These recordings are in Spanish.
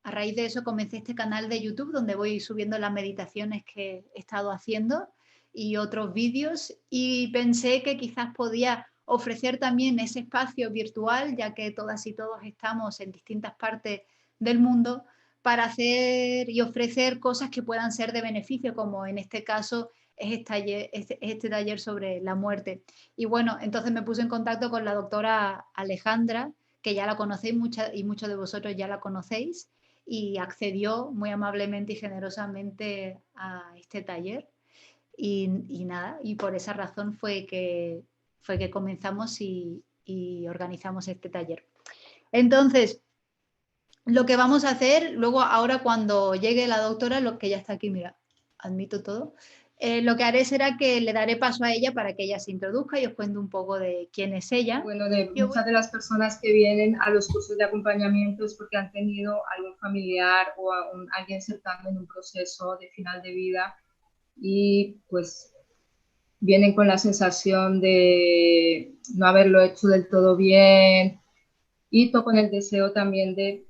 a raíz de eso comencé este canal de YouTube donde voy subiendo las meditaciones que he estado haciendo y otros vídeos, y pensé que quizás podía ofrecer también ese espacio virtual, ya que todas y todos estamos en distintas partes del mundo, para hacer y ofrecer cosas que puedan ser de beneficio, como en este caso es este taller sobre la muerte. Y bueno, entonces me puse en contacto con la doctora Alejandra, que ya la conocéis y muchos de vosotros ya la conocéis, y accedió muy amablemente y generosamente a este taller. Y nada, y por esa razón fue que comenzamos y organizamos este taller. Entonces, lo que vamos a hacer, luego ahora cuando llegue la doctora, lo que ya está aquí, mira, admito todo, lo que haré será que le daré paso a ella para que ella se introduzca y os cuente un poco de quién es ella. Bueno, de muchas de las personas que vienen a los cursos de acompañamiento es porque han tenido algún familiar o alguien cercano en un proceso de final de vida y pues vienen con la sensación de no haberlo hecho del todo bien y con el deseo también de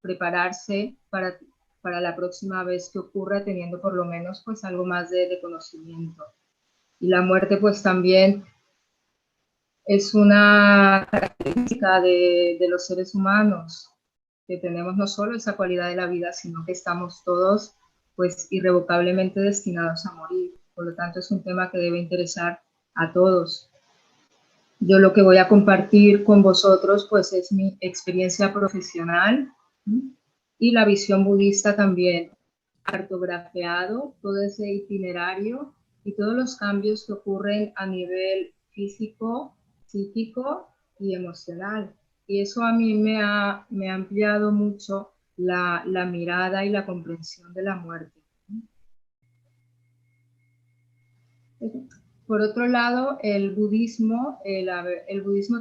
prepararse para la próxima vez que ocurra, teniendo por lo menos pues algo más de conocimiento. Y la muerte pues también es una característica de los seres humanos, que tenemos no solo esa cualidad de la vida, sino que estamos todos pues irrevocablemente destinados a morir. Por lo tanto, es un tema que debe interesar a todos. Yo lo que voy a compartir con vosotros pues es mi experiencia profesional y la visión budista también, cartografiado todo ese itinerario y todos los cambios que ocurren a nivel físico, psíquico y emocional. Y eso a mí me ha ampliado mucho la mirada y la comprensión de la muerte. Por otro lado, el budismo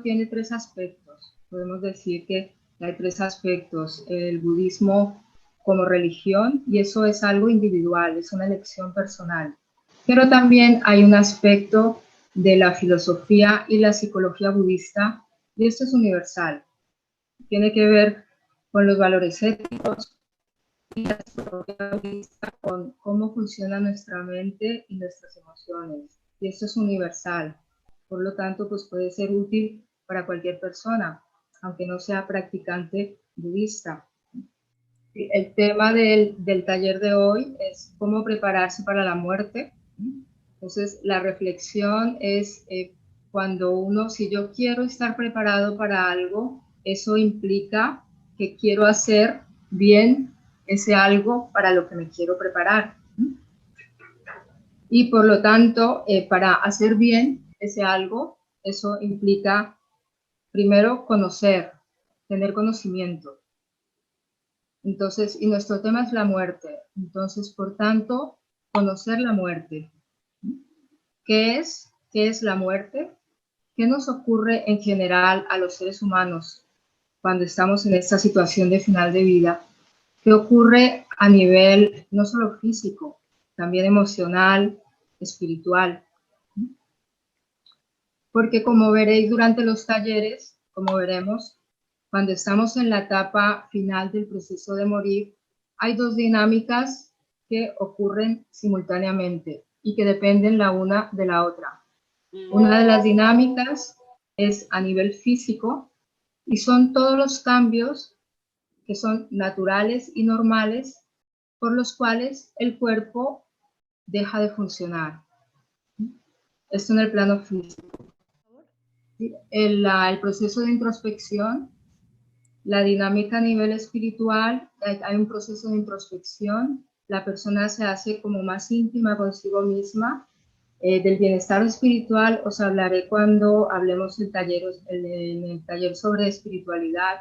tiene tres aspectos. Podemos decir que hay tres aspectos. El budismo como religión, y eso es algo individual, es una elección personal. Pero también hay un aspecto de la filosofía y la psicología budista, y esto es universal. Tiene que ver con los valores éticos y la psicología budista, con cómo funciona nuestra mente y nuestras emociones. Y esto es universal. Por lo tanto, pues puede ser útil para cualquier persona, aunque no sea practicante budista. El tema del taller de hoy es cómo prepararse para la muerte. Entonces, la reflexión es si yo quiero estar preparado para algo, eso implica que quiero hacer bien ese algo para lo que me quiero preparar. Y por lo tanto, para hacer bien ese algo, eso implica primero conocer, tener conocimiento. Entonces, y nuestro tema es la muerte. Entonces, por tanto, conocer la muerte. ¿Qué es la muerte? ¿Qué nos ocurre en general a los seres humanos cuando estamos en esta situación de final de vida? ¿Qué ocurre a nivel no solo físico, también emocional, espiritual? Porque como veréis durante los talleres, como veremos, cuando estamos en la etapa final del proceso de morir, hay dos dinámicas que ocurren simultáneamente y que dependen la una de la otra. Una de las dinámicas es a nivel físico y son todos los cambios que son naturales y normales por los cuales el cuerpo deja de funcionar. Esto en el plano físico. El proceso de introspección, la dinámica a nivel espiritual, hay un proceso de introspección, la persona se hace como más íntima consigo misma. Del bienestar espiritual os hablaré cuando hablemos en el taller sobre espiritualidad,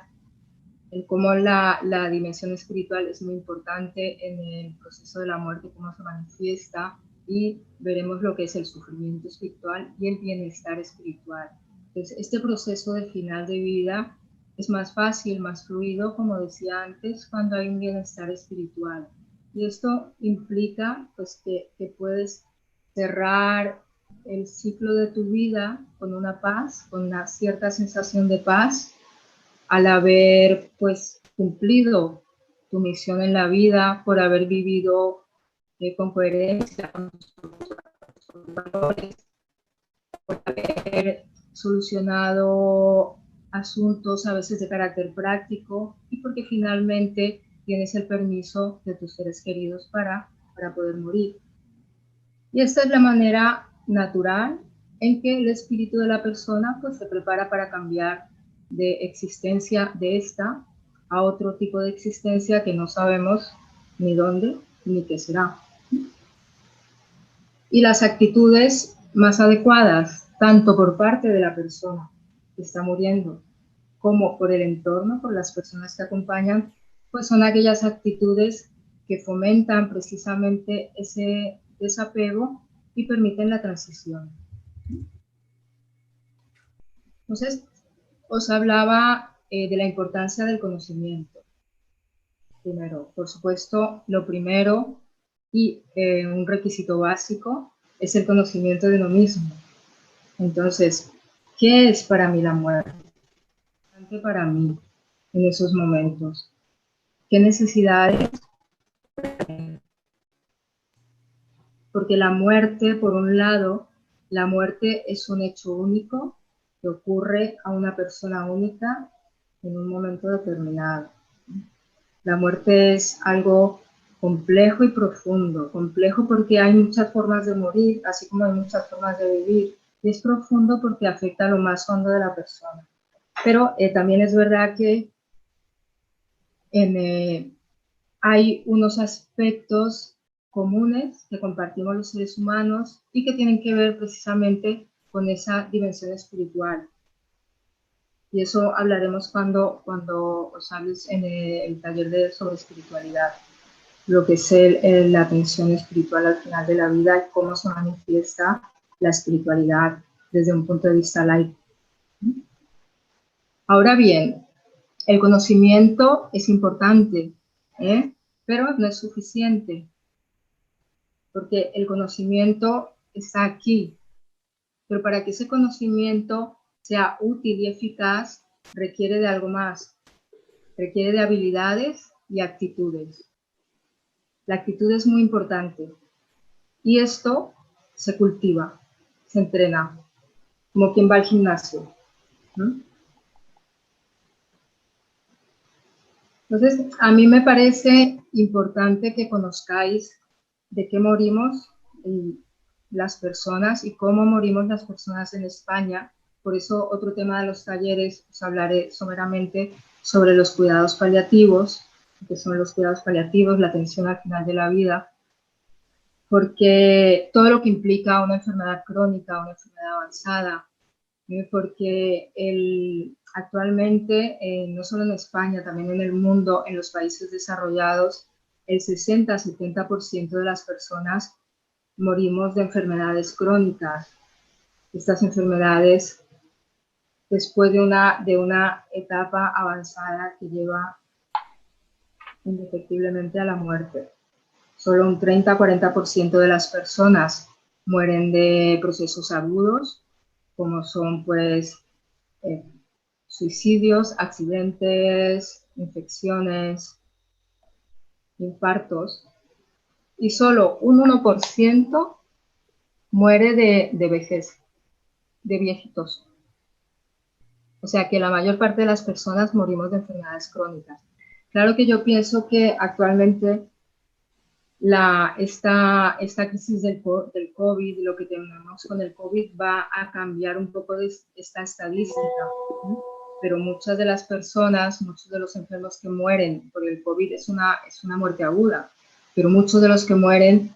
en cómo la dimensión espiritual es muy importante en el proceso de la muerte, cómo se manifiesta, y veremos lo que es el sufrimiento espiritual y el bienestar espiritual. Entonces, este proceso de final de vida es más fácil, más fluido, como decía antes, cuando hay un bienestar espiritual. Y esto implica pues, que puedes cerrar el ciclo de tu vida con una paz, con una cierta sensación de paz, al haber pues cumplido tu misión en la vida, por haber vivido con coherencia, con tus valores, por haber solucionado asuntos a veces de carácter práctico y porque finalmente tienes el permiso de tus seres queridos para poder morir. Y esta es la manera natural en que el espíritu de la persona pues, se prepara para cambiar de existencia de esta a otro tipo de existencia que no sabemos ni dónde ni qué será. Y las actitudes más adecuadas, tanto por parte de la persona que está muriendo, como por el entorno, por las personas que acompañan, pues son aquellas actitudes que fomentan precisamente ese desapego y permiten la transición. Entonces, os hablaba de la importancia del conocimiento. Primero, por supuesto, lo primero y un requisito básico es el conocimiento de uno mismo. Entonces, ¿qué es para mí la muerte? Para mí en esos momentos. ¿Qué necesidades? Porque la muerte, por un lado, la muerte es un hecho único que ocurre a una persona única en un momento determinado. La muerte es algo complejo y profundo. Complejo porque hay muchas formas de morir, así como hay muchas formas de vivir. Y es profundo porque afecta a lo más hondo de la persona. Pero también es verdad que hay unos aspectos comunes que compartimos los seres humanos y que tienen que ver precisamente con esa dimensión espiritual. Y eso hablaremos cuando os hables en el taller sobre espiritualidad, lo que es la atención espiritual al final de la vida y cómo se manifiesta la espiritualidad desde un punto de vista laico. Ahora bien, el conocimiento es importante, pero no es suficiente, porque el conocimiento está aquí, pero para que ese conocimiento sea útil y eficaz, requiere de algo más, requiere de habilidades y actitudes. La actitud es muy importante y esto se cultiva, se entrena, como quien va al gimnasio, ¿no? Entonces, a mí me parece importante que conozcáis de qué morimos las personas y cómo morimos las personas en España. Por eso, otro tema de los talleres, os hablaré someramente sobre los cuidados paliativos, que son los cuidados paliativos, la atención al final de la vida, porque todo lo que implica una enfermedad crónica, una enfermedad avanzada, porque actualmente, no solo en España, también en el mundo, en los países desarrollados, el 60-70% de las personas morimos de enfermedades crónicas. Estas enfermedades, después de una etapa avanzada que lleva indefectiblemente a la muerte. Solo un 30-40% de las personas mueren de procesos agudos, como son pues suicidios, accidentes, infecciones, infartos, y solo un 1% muere de vejez, de viejitos. O sea que la mayor parte de las personas morimos de enfermedades crónicas. Claro que yo pienso que actualmente esta crisis del COVID, lo que tenemos con el COVID, va a cambiar un poco de esta estadística, ¿sí? Pero muchas de las personas, muchos de los enfermos que mueren por el COVID es una muerte aguda, pero muchos de los que mueren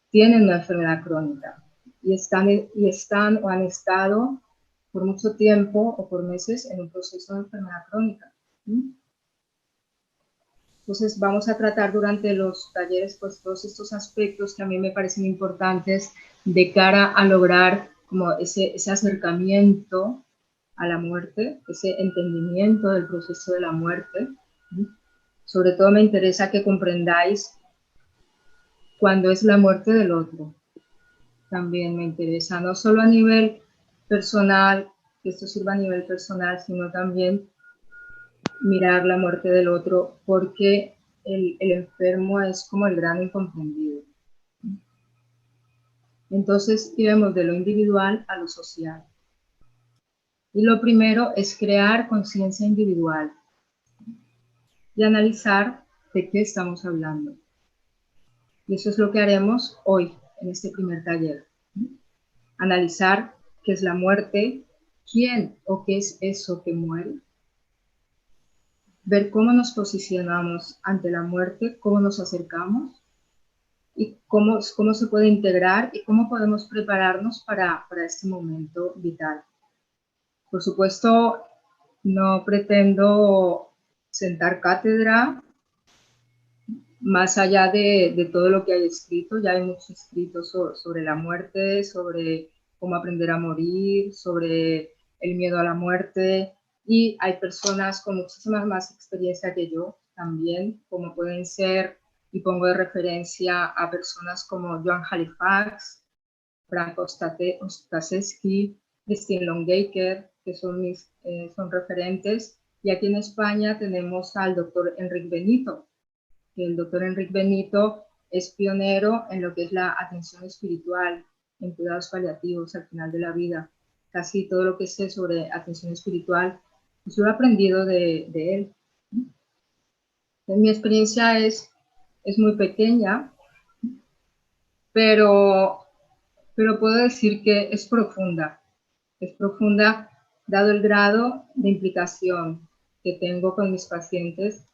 tienen una enfermedad crónica y están o han estado por mucho tiempo o por meses en un proceso de enfermedad crónica. Entonces vamos a tratar durante los talleres pues todos estos aspectos que a mí me parecen importantes de cara a lograr como ese acercamiento a la muerte, ese entendimiento del proceso de la muerte. Sobre todo me interesa que comprendáis cuándo es la muerte del otro. También me interesa, no solo a nivel personal, que esto sirva a nivel personal, sino también mirar la muerte del otro, porque el enfermo es como el gran incomprendido. Entonces iremos de lo individual a lo social. Y lo primero es crear conciencia individual y analizar de qué estamos hablando. Y eso es lo que haremos hoy en este primer taller. Analizar qué es la muerte, quién o qué es eso que muere, ver cómo nos posicionamos ante la muerte, cómo nos acercamos y cómo se puede integrar y cómo podemos prepararnos para este momento vital. Por supuesto, no pretendo sentar cátedra más allá de todo lo que hay escrito. Ya hay mucho escrito sobre la muerte, sobre cómo aprender a morir, sobre el miedo a la muerte, y hay personas con muchísima más experiencia que yo también, como pueden ser, y pongo de referencia a personas como Joan Halifax, Frank Ostaseski, Christine Longacre, que son referentes. Y aquí en España tenemos al doctor Enric Benito, que el doctor Enric Benito es pionero en lo que es la atención espiritual, en cuidados paliativos al final de la vida. Casi todo lo que sé sobre atención espiritual, pues lo he aprendido de él. Mi experiencia es muy pequeña, pero puedo decir que es profunda. Es profunda dado el grado de implicación que tengo con mis pacientes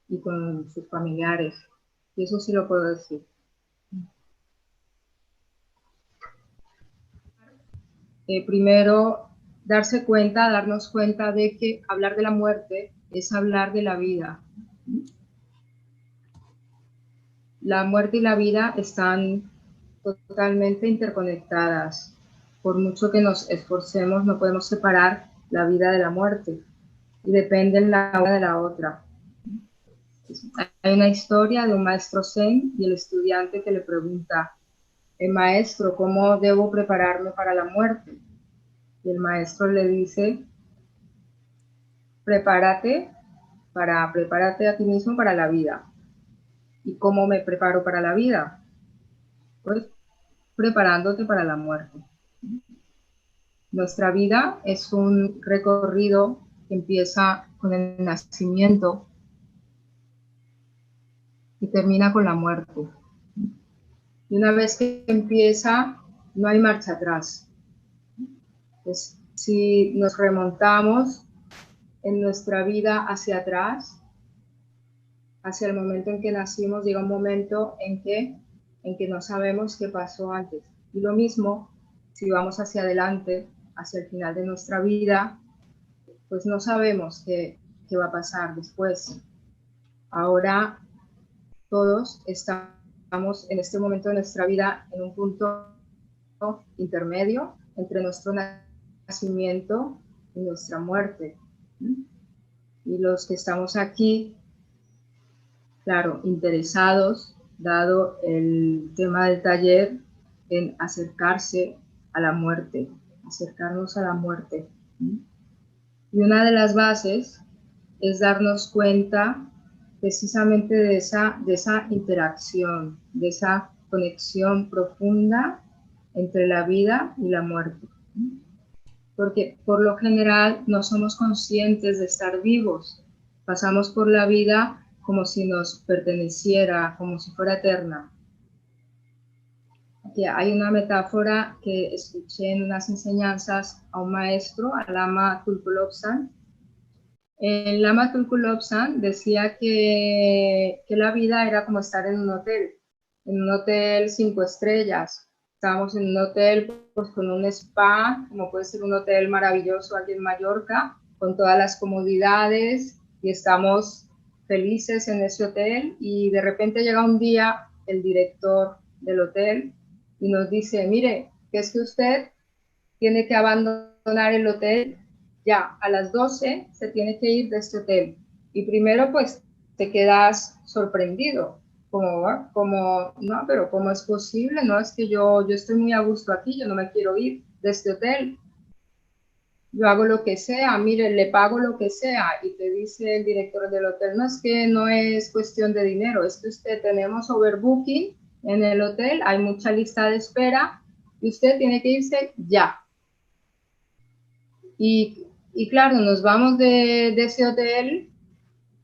y con sus familiares. Y eso sí lo puedo decir. Primero, darnos cuenta de que hablar de la muerte es hablar de la vida. La muerte y la vida están totalmente interconectadas. Por mucho que nos esforcemos, no podemos separar la vida de la muerte, y dependen la una de la otra. Hay una historia de un maestro zen y el estudiante que le pregunta: maestro, ¿cómo debo prepararme para la muerte? Y el maestro le dice: prepárate a ti mismo para la vida. ¿Y cómo me preparo para la vida? Pues preparándote para la muerte. Nuestra vida es un recorrido que empieza con el nacimiento y termina con la muerte. Y una vez que empieza, no hay marcha atrás. Pues, si nos remontamos en nuestra vida hacia atrás, hacia el momento en que nacimos, llega un momento en que no sabemos qué pasó antes. Y lo mismo, si vamos hacia adelante, hacia el final de nuestra vida, pues no sabemos qué va a pasar después. Ahora todos estamos en este momento de nuestra vida en un punto intermedio entre nuestro nacimiento y nuestra muerte. Y los que estamos aquí, claro, interesados, dado el tema del taller, en acercarse a la muerte, acercarnos a la muerte. Y una de las bases es darnos cuenta precisamente de esa interacción, de esa conexión profunda entre la vida y la muerte. Porque por lo general no somos conscientes de estar vivos. Pasamos por la vida como si nos perteneciera, como si fuera eterna. Aquí hay una metáfora que escuché en unas enseñanzas a un maestro, al Lama Tulku Lobsang. El Lama Tulku Lobsang decía que la vida era como estar en un hotel 5 estrellas. Estábamos en un hotel pues, con un spa, como puede ser un hotel maravilloso aquí en Mallorca, con todas las comodidades, y estamos felices en ese hotel, y de repente llega un día el director del hotel y nos dice: mire, que es que usted tiene que abandonar el hotel ya, a las 12 se tiene que ir de este hotel. Y primero pues te quedas sorprendido, como no, pero ¿cómo es posible? No, es que yo estoy muy a gusto aquí, yo no me quiero ir de este hotel. yo hago lo que sea, mire, le pago lo que sea, y te dice el director del hotel, no, es que no es cuestión de dinero, es que usted tenemos overbooking en el hotel, hay mucha lista de espera y usted tiene que irse ya. Y claro, nos vamos de ese hotel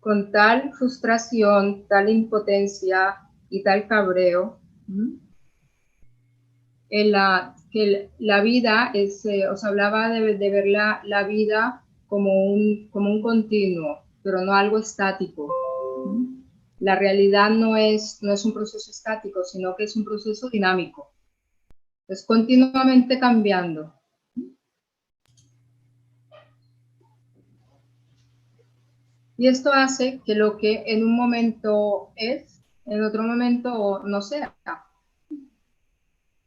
con tal frustración, tal impotencia y tal cabreo, que la vida es, os hablaba de ver la vida como un continuo, pero no algo estático. La realidad no es un proceso estático, sino que es un proceso dinámico. Es continuamente cambiando. Y esto hace que lo que en un momento es, en otro momento no sea.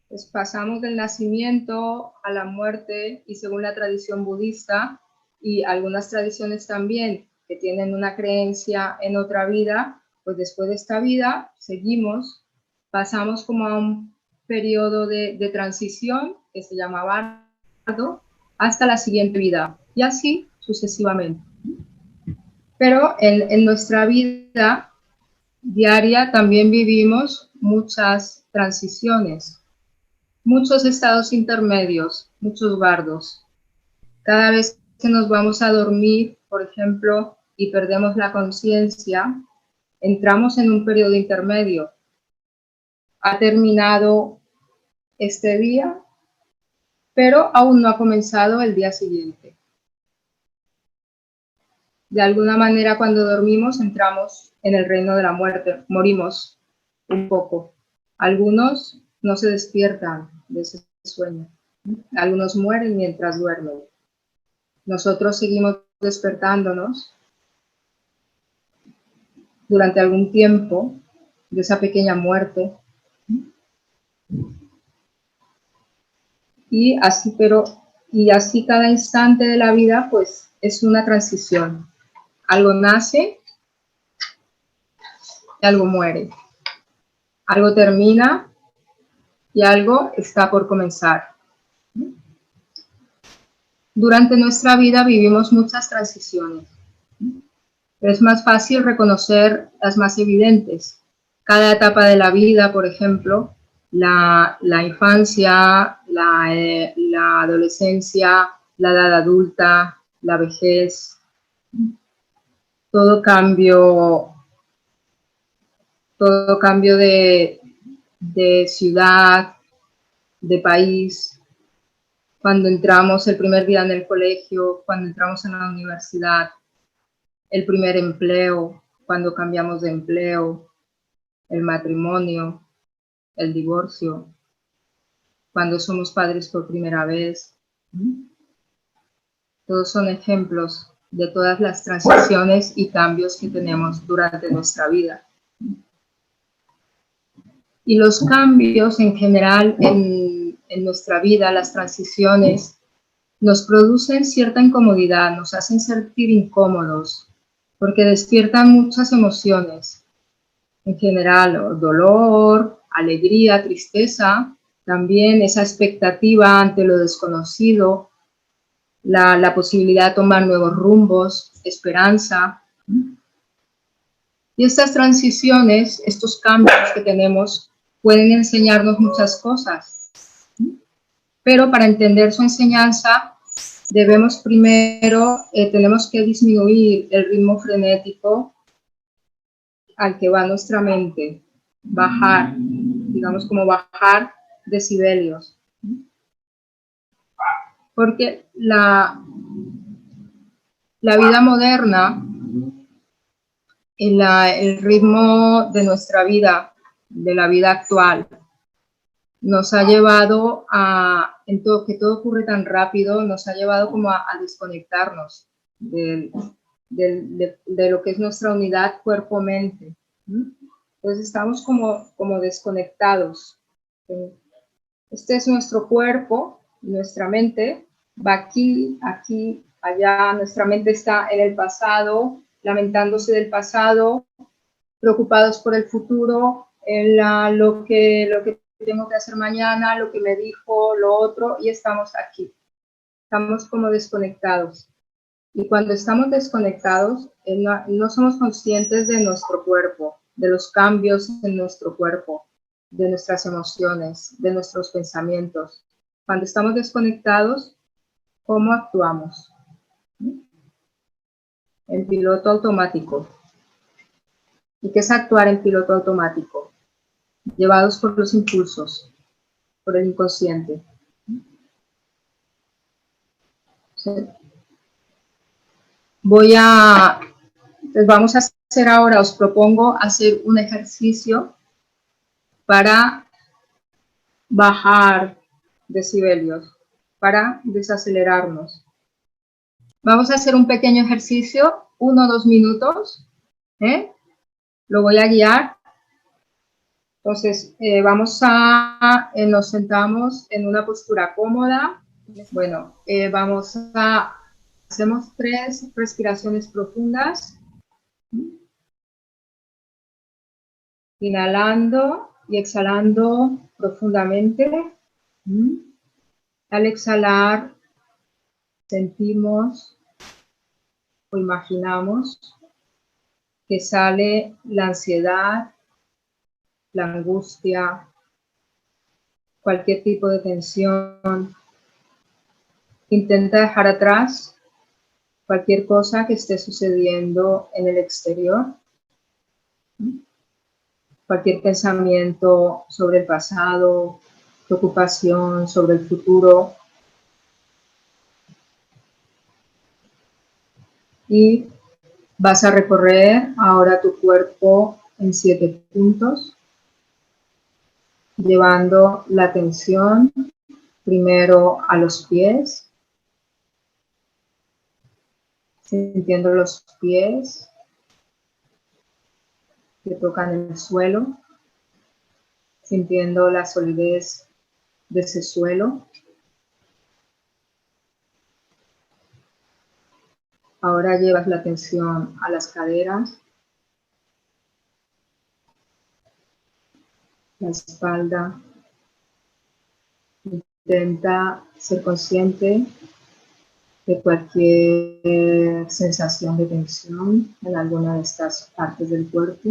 Pues pasamos del nacimiento a la muerte, y según la tradición budista y algunas tradiciones también que tienen una creencia en otra vida, pues después de esta vida seguimos, pasamos como a un periodo de transición que se llama bardo, hasta la siguiente vida, y así sucesivamente. Pero en nuestra vida diaria también vivimos muchas transiciones, muchos estados intermedios, muchos bardos. Cada vez que nos vamos a dormir, por ejemplo, y perdemos la conciencia, entramos en un periodo intermedio. Ha terminado este día, pero aún no ha comenzado el día siguiente. De alguna manera, cuando dormimos, entramos en el reino de la muerte, morimos un poco. Algunos no se despiertan de ese sueño. Algunos mueren mientras duermen. Nosotros seguimos despertándonos durante algún tiempo de esa pequeña muerte. Y así cada instante de la vida, pues es una transición. Algo nace y algo muere. Algo termina y algo está por comenzar. Durante nuestra vida vivimos muchas transiciones. Es más fácil reconocer las más evidentes. Cada etapa de la vida, por ejemplo, la infancia, la adolescencia, la edad adulta, la vejez, todo cambio de ciudad, de país, cuando entramos el primer día en el colegio, cuando entramos en la universidad, el primer empleo, cuando cambiamos de empleo, el matrimonio, el divorcio, cuando somos padres por primera vez. Todos son ejemplos de todas las transiciones y cambios que tenemos durante nuestra vida. Y los cambios en general en nuestra vida, las transiciones, nos producen cierta incomodidad, nos hacen sentir incómodos, porque despiertan muchas emociones. En general, dolor, alegría, tristeza, también esa expectativa ante lo desconocido, la posibilidad de tomar nuevos rumbos, esperanza. Y estas transiciones, estos cambios que tenemos, pueden enseñarnos muchas cosas. Pero para entender su enseñanza, debemos primero, tenemos que disminuir el ritmo frenético al que va nuestra mente, bajar, digamos como bajar decibelios. Porque la vida moderna, el ritmo de nuestra vida, de la vida actual, nos ha llevado que todo ocurre tan rápido, nos ha llevado como a desconectarnos de lo que es nuestra unidad cuerpo-mente. Entonces estamos como desconectados. Este es nuestro cuerpo, nuestra mente va aquí, aquí, allá. Nuestra mente está en el pasado, lamentándose del pasado, preocupados por el futuro, en lo que tengo que hacer mañana, lo que me dijo, lo otro, y estamos aquí. estamos como desconectados. Y cuando estamos desconectados, no somos conscientes de nuestro cuerpo, de los cambios en nuestro cuerpo, de nuestras emociones, de nuestros pensamientos. Cuando estamos desconectados, ¿cómo actuamos? En piloto automático. ¿Y qué es actuar en piloto automático? Llevados por los impulsos, por el inconsciente. ¿Sí? Pues vamos a hacer ahora, os propongo hacer un ejercicio para bajar decibelios, para desacelerarnos. Vamos a hacer un pequeño ejercicio, 1 o 2 minutos, lo voy a guiar. Entonces, nos sentamos en una postura cómoda. Bueno, hacemos 3 respiraciones profundas. Inhalando y exhalando profundamente. Al exhalar, sentimos o imaginamos que sale la ansiedad, la angustia, cualquier tipo de tensión. Intenta dejar atrás cualquier cosa que esté sucediendo en el exterior. Cualquier pensamiento sobre el pasado, preocupación sobre el futuro. Y vas a recorrer ahora tu cuerpo en 7 puntos, llevando la atención primero a los pies, sintiendo los pies que tocan el suelo, sintiendo la solidez de ese suelo. Ahora llevas la atención a las caderas, la espalda. Intenta ser consciente de cualquier sensación de tensión en alguna de estas partes del cuerpo.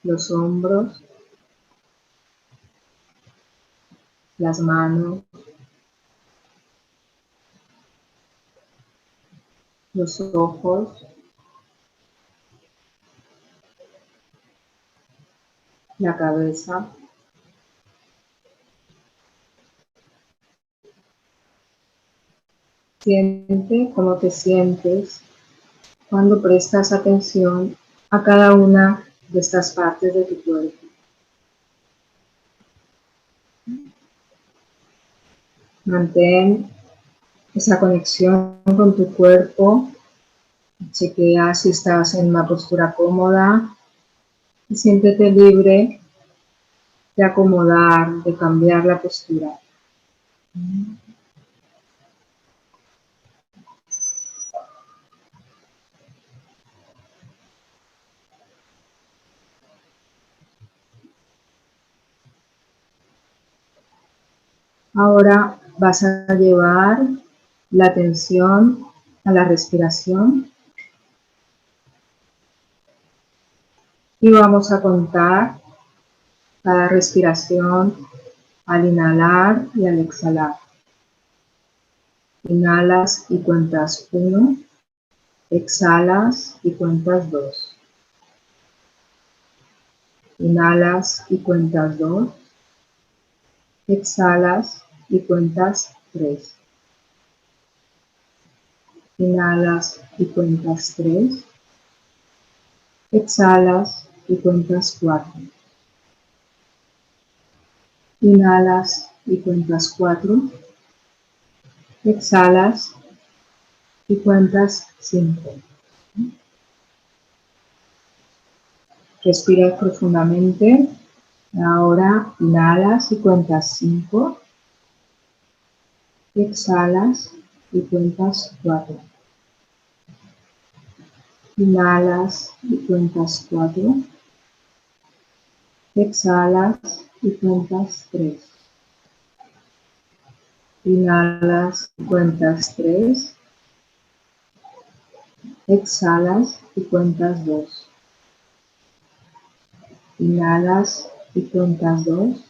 Los hombros, las manos, los ojos, la cabeza. Siente cómo te sientes cuando prestas atención a cada una de estas partes de tu cuerpo. Mantén esa conexión con tu cuerpo. Chequea si estás en una postura cómoda y siéntete libre de acomodar, de cambiar la postura. Ahora vas a llevar la atención a la respiración y vamos a contar cada respiración al inhalar y al exhalar. Inhalas y cuentas 1, exhalas y cuentas 2. Inhalas y cuentas 2, exhalas y cuentas 3. Inhalas y cuentas 3, exhalas y cuentas 4. Inhalas y cuentas 4, exhalas y cuentas 5. Respira profundamente. Ahora inhalas y cuentas 5, exhalas y cuentas 4. Inhalas y cuentas 4, exhalas y cuentas 3. Inhalas y cuentas 3. Exhalas y cuentas 2. Inhalas y cuentas 2.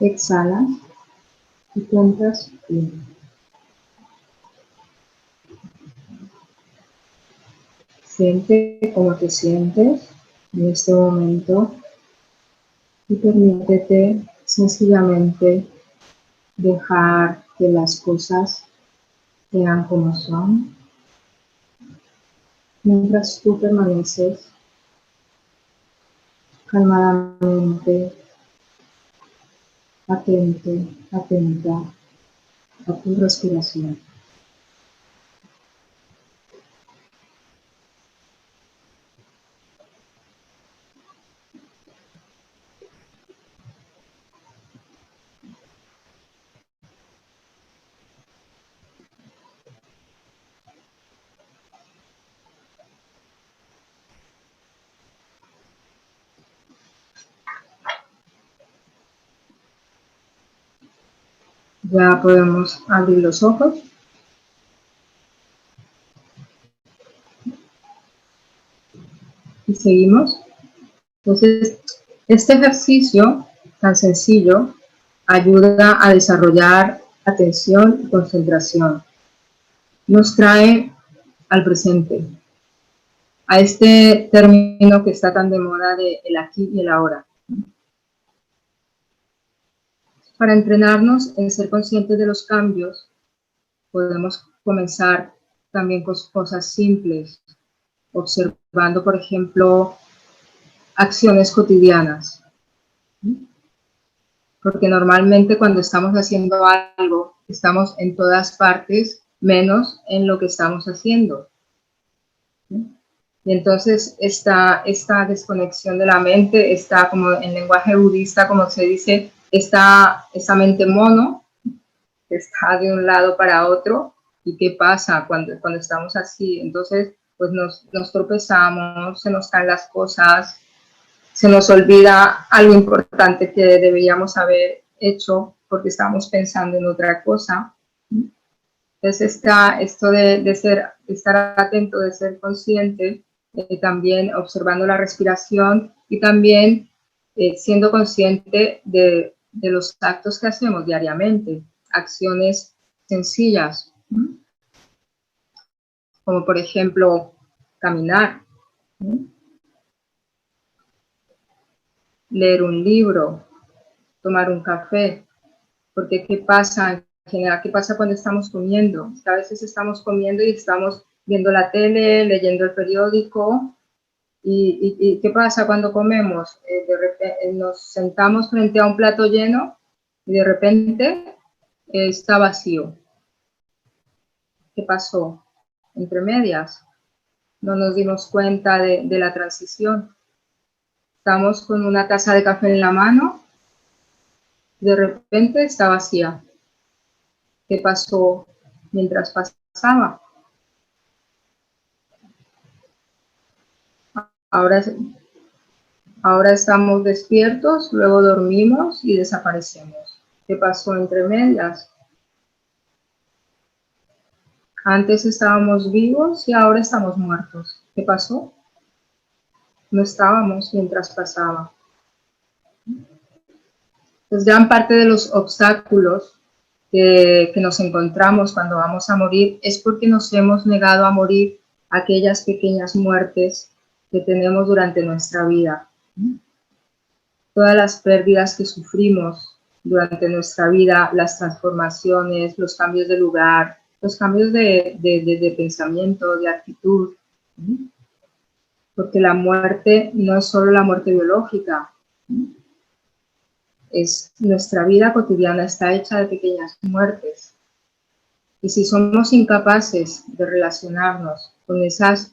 Exhalas y cuentas 1. Siente cómo te sientes en este momento y permítete sencillamente dejar que las cosas sean como son, mientras tú permaneces calmadamente, atenta a tu respiración. Ya podemos abrir los ojos. Y seguimos. Entonces, este ejercicio tan sencillo ayuda a desarrollar atención y concentración. Nos trae al presente, a este término que está tan de moda de el aquí y el ahora. Para entrenarnos en ser conscientes de los cambios, podemos comenzar también con cosas simples, observando, por ejemplo, acciones cotidianas. Porque normalmente cuando estamos haciendo algo, estamos en todas partes, menos en lo que estamos haciendo. Y entonces esta desconexión de la mente, está como en lenguaje budista, como se dice, esa mente mono, que está de un lado para otro. ¿Y qué pasa cuando estamos así? Entonces, pues nos tropezamos, se nos caen las cosas, se nos olvida algo importante que deberíamos haber hecho porque estamos pensando en otra cosa. Entonces esto de estar atento, de ser consciente, también observando la respiración y también siendo consciente de los actos que hacemos diariamente, acciones sencillas, como por ejemplo caminar, leer un libro, tomar un café, porque ¿qué pasa en general? ¿Qué pasa cuando estamos comiendo? A veces estamos comiendo y estamos viendo la tele, leyendo el periódico. ¿Y qué pasa cuando comemos? De repente, nos sentamos frente a un plato lleno y de repente está vacío. ¿Qué pasó? Entre medias. No nos dimos cuenta de la transición. Estamos con una taza de café en la mano, de repente está vacía. ¿Qué pasó mientras pasaba? Ahora estamos despiertos, luego dormimos y desaparecemos. ¿Qué pasó entre medias? Antes estábamos vivos y ahora estamos muertos. ¿Qué pasó? No estábamos mientras pasaba. Pues gran parte de los obstáculos que nos encontramos cuando vamos a morir es porque nos hemos negado a morir aquellas pequeñas muertes que tenemos durante nuestra vida. Todas las pérdidas que sufrimos durante nuestra vida, las transformaciones, los cambios de lugar, los cambios de pensamiento, de actitud. Porque la muerte no es solo la muerte biológica, es nuestra vida cotidiana, está hecha de pequeñas muertes. Y si somos incapaces de relacionarnos con esas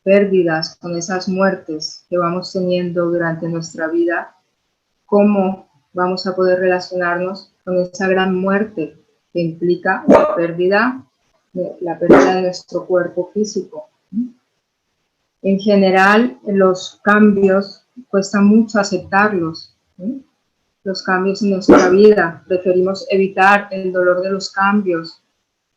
pérdidas, con esas muertes que vamos teniendo durante nuestra vida, ¿cómo vamos a poder relacionarnos con esa gran muerte que implica la pérdida de nuestro cuerpo físico? En general, los cambios cuesta mucho aceptarlos, los cambios en nuestra vida, preferimos evitar el dolor de los cambios,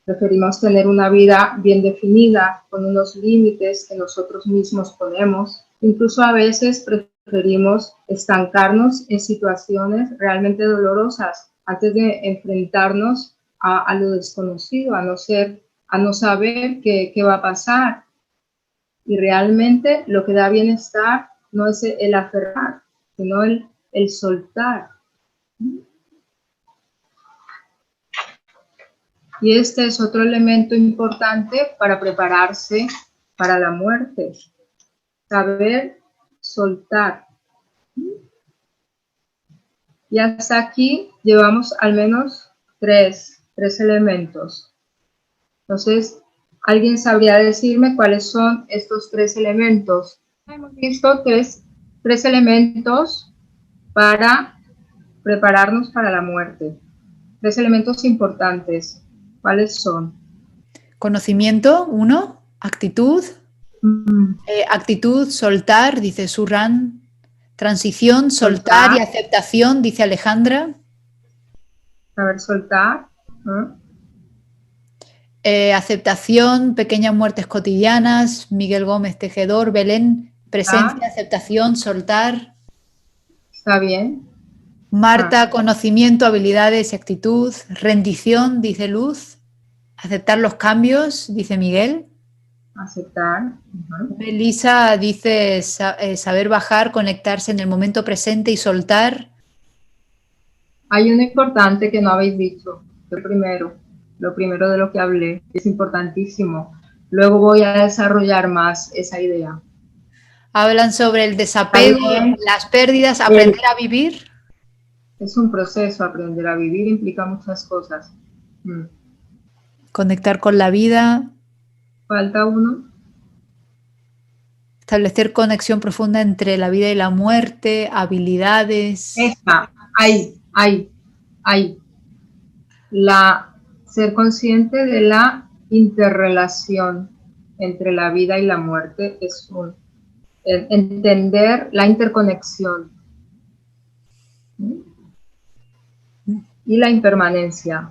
preferimos tener una vida bien definida, con unos límites que nosotros mismos ponemos. Incluso a veces preferimos estancarnos en situaciones realmente dolorosas antes de enfrentarnos a lo desconocido, a no saber qué va a pasar. Y realmente lo que da bienestar no es el aferrar, sino el soltar. Y este es otro elemento importante para prepararse para la muerte. Saber soltar. Y hasta aquí llevamos al menos tres elementos. Entonces, ¿alguien sabría decirme cuáles son estos tres elementos? Hemos visto tres elementos para prepararnos para la muerte. Tres elementos importantes. ¿Cuáles son? Conocimiento, 1. Actitud. Actitud, soltar, dice Surran. Transición, soltar y aceptación, dice Alejandra. Saber soltar. Aceptación, pequeñas muertes cotidianas, Miguel Gómez Tejedor, Belén, presencia, aceptación, soltar. Está bien. Marta, conocimiento, habilidades y actitud, rendición, dice Luz, aceptar los cambios, dice Miguel. Aceptar. Melissa dice saber bajar, conectarse en el momento presente y soltar. Hay uno importante que no habéis dicho, lo primero de lo que hablé, es importantísimo. Luego voy a desarrollar más esa idea. Hablan sobre el desapego, las pérdidas, aprender a vivir. Es un proceso, aprender a vivir implica muchas cosas. Conectar con la vida. Falta uno. Establecer conexión profunda entre la vida y la muerte, habilidades. Ahí. Ser consciente de la interrelación entre la vida y la muerte es entender la interconexión y la impermanencia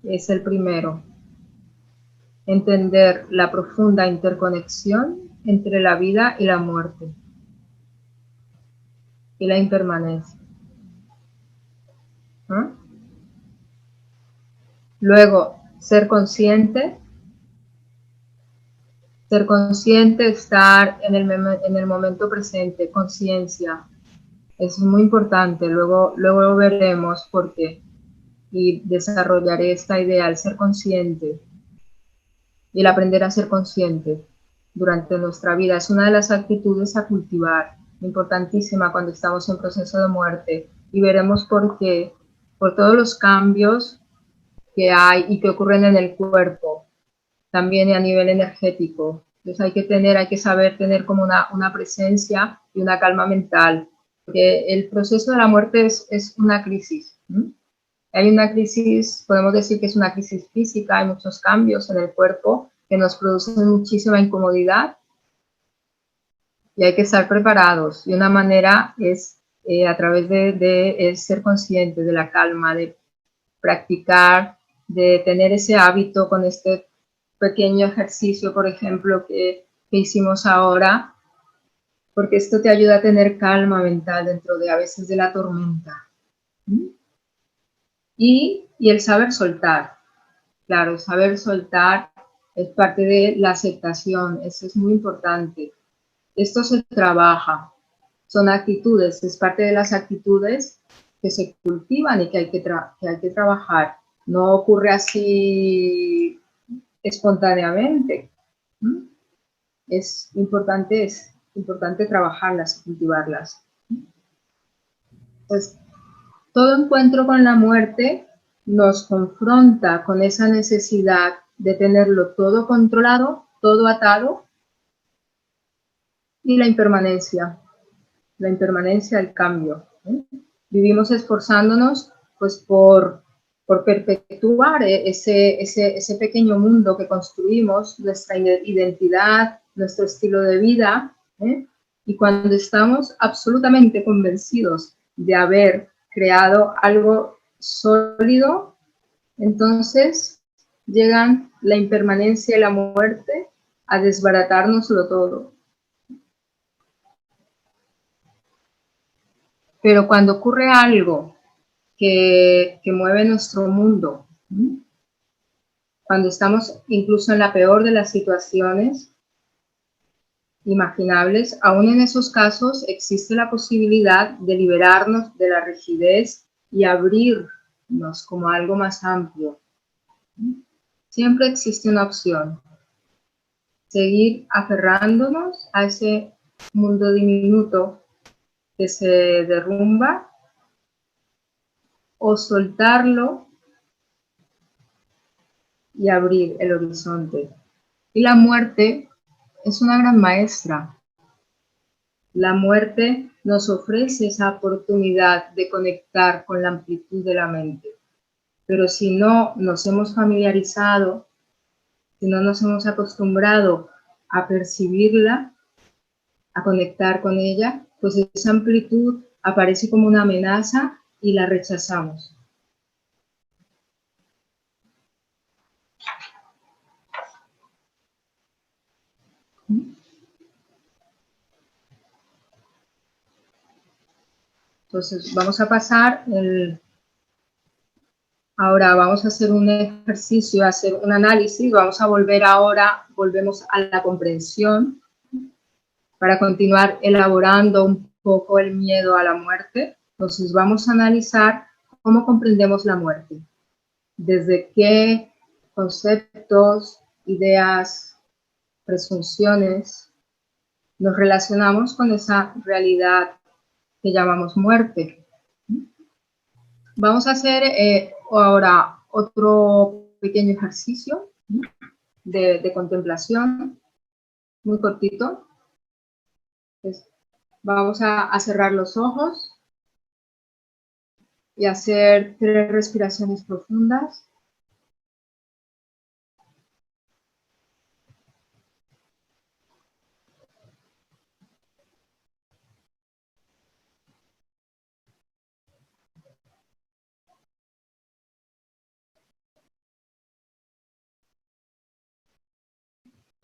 es el primero. Entender la profunda interconexión entre la vida y la muerte y la impermanencia. Luego, ser consciente, estar en el momento presente, conciencia. Es muy importante, luego veremos por qué y desarrollaré esta idea, el ser consciente y el aprender a ser consciente durante nuestra vida. Es una de las actitudes a cultivar, importantísima cuando estamos en proceso de muerte, y veremos por qué, por todos los cambios que hay y que ocurren en el cuerpo, también a nivel energético. Entonces hay que saber tener como una presencia y una calma mental, porque el proceso de la muerte es una crisis. Hay una crisis, podemos decir que es una crisis física, hay muchos cambios en el cuerpo que nos producen muchísima incomodidad y hay que estar preparados. Y una manera es a través de ser consciente de la calma, de practicar, de tener ese hábito con este pequeño ejercicio, por ejemplo, que hicimos ahora, porque esto te ayuda a tener calma mental dentro de a veces de la tormenta. Y el saber soltar. Claro, el saber soltar es parte de la aceptación, eso es muy importante. Esto se trabaja, son actitudes, es parte de las actitudes que se cultivan y que hay que trabajar. No ocurre así espontáneamente. Es importante trabajarlas, cultivarlas. Pues, todo encuentro con la muerte nos confronta con esa necesidad de tenerlo todo controlado, todo atado, y la impermanencia, el cambio. Vivimos esforzándonos pues por perpetuar ese pequeño mundo que construimos, nuestra identidad, nuestro estilo de vida, y cuando estamos absolutamente convencidos de haber creado algo sólido, entonces llegan la impermanencia y la muerte a desbaratárnoslo todo. Pero cuando ocurre algo que mueve nuestro mundo, cuando estamos incluso en la peor de las situaciones imaginables, aún en esos casos existe la posibilidad de liberarnos de la rigidez y abrirnos como algo más amplio. Siempre existe una opción: seguir aferrándonos a ese mundo diminuto que se derrumba, o soltarlo y abrir el horizonte. Y la muerte es una gran maestra. La muerte nos ofrece esa oportunidad de conectar con la amplitud de la mente. Pero si no nos hemos familiarizado, si no nos hemos acostumbrado a percibirla, a conectar con ella, pues esa amplitud aparece como una amenaza y la rechazamos. Entonces vamos a pasar ahora vamos a hacer un ejercicio, hacer un análisis, volvemos a la comprensión para continuar elaborando un poco el miedo a la muerte. Entonces vamos a analizar cómo comprendemos la muerte, desde qué conceptos, ideas, presunciones nos relacionamos con esa realidad que llamamos muerte. Vamos a hacer ahora otro pequeño ejercicio de contemplación, muy cortito. Entonces, vamos a cerrar los ojos y hacer 3 respiraciones profundas.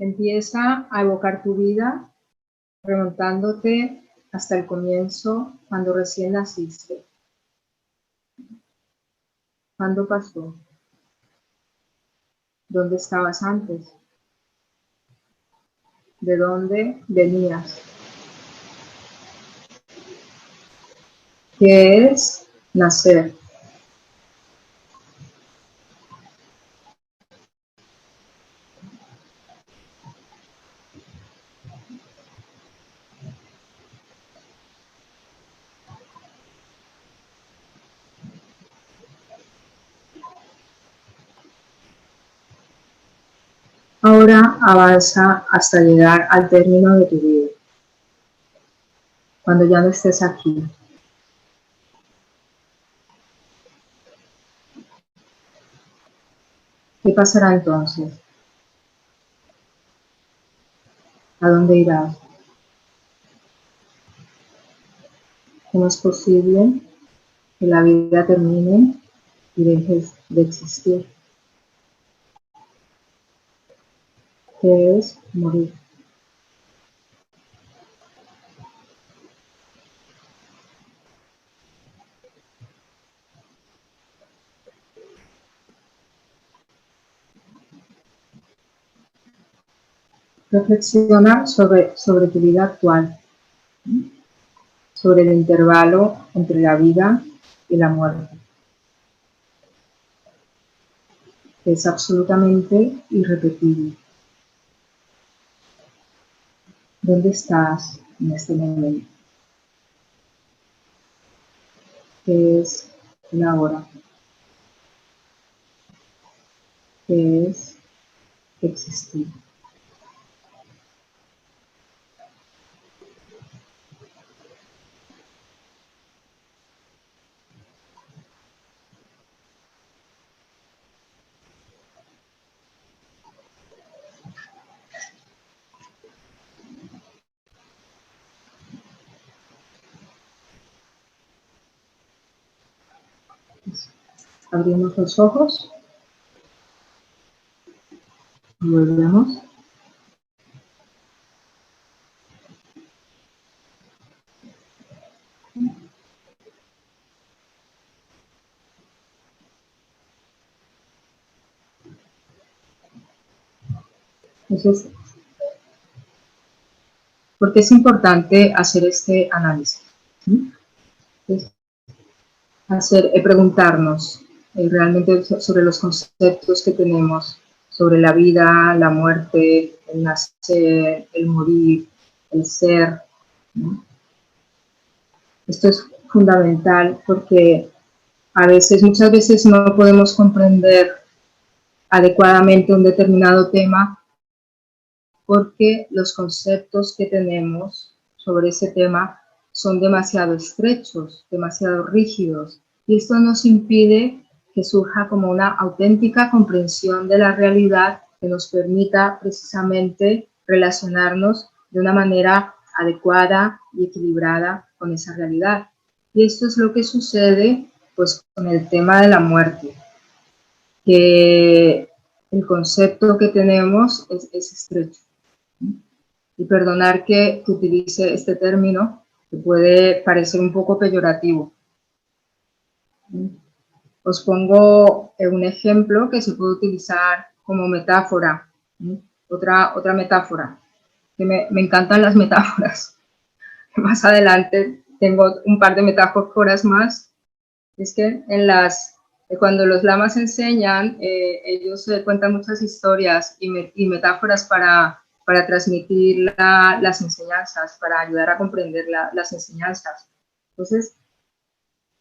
Empieza a evocar tu vida, remontándote hasta el comienzo, cuando recién naciste. ¿Cuándo pasó? ¿Dónde estabas antes? ¿De dónde venías? ¿Qué es nacer? Ahora avanza hasta llegar al término de tu vida, cuando ya no estés aquí. ¿Qué pasará entonces? ¿A dónde irás? ¿Cómo es posible que la vida termine y dejes de existir? ¿Qué es morir? Reflexiona sobre tu vida actual, sobre el intervalo entre la vida y la muerte, que es absolutamente irrepetible. ¿Dónde estás en este momento? ¿Qué es el ahora? ¿Qué es existir? Abrimos los ojos. Y volvemos. Entonces, ¿por qué es importante hacer este análisis? Entonces, preguntarnos realmente sobre los conceptos que tenemos sobre la vida, la muerte, el nacer, el morir, el ser, ¿no? Esto es fundamental porque muchas veces no podemos comprender adecuadamente un determinado tema porque los conceptos que tenemos sobre ese tema son demasiado estrechos, demasiado rígidos, y esto nos impide que surja como una auténtica comprensión de la realidad que nos permita precisamente relacionarnos de una manera adecuada y equilibrada con esa realidad. Y esto es lo que sucede pues con el tema de la muerte, que el concepto que tenemos es estrecho. Y perdonar que utilice este término, que puede parecer un poco peyorativo. Os pongo un ejemplo que se puede utilizar como metáfora. Otra metáfora, que me encantan las metáforas. Más adelante tengo un par de metáforas más. Es que cuando los lamas enseñan, ellos cuentan muchas historias y metáforas para transmitir las enseñanzas, para ayudar a comprender las enseñanzas. Entonces,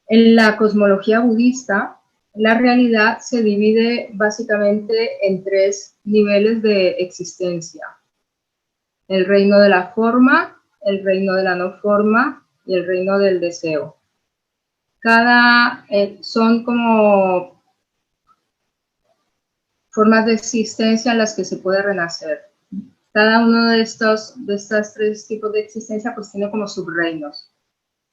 en la cosmología budista, la realidad se divide básicamente en 3 niveles de existencia: el reino de la forma, el reino de la no forma y el reino del deseo. Son como formas de existencia en las que se puede renacer. Cada uno de estos 3 tipos de existencia pues tiene como subreinos.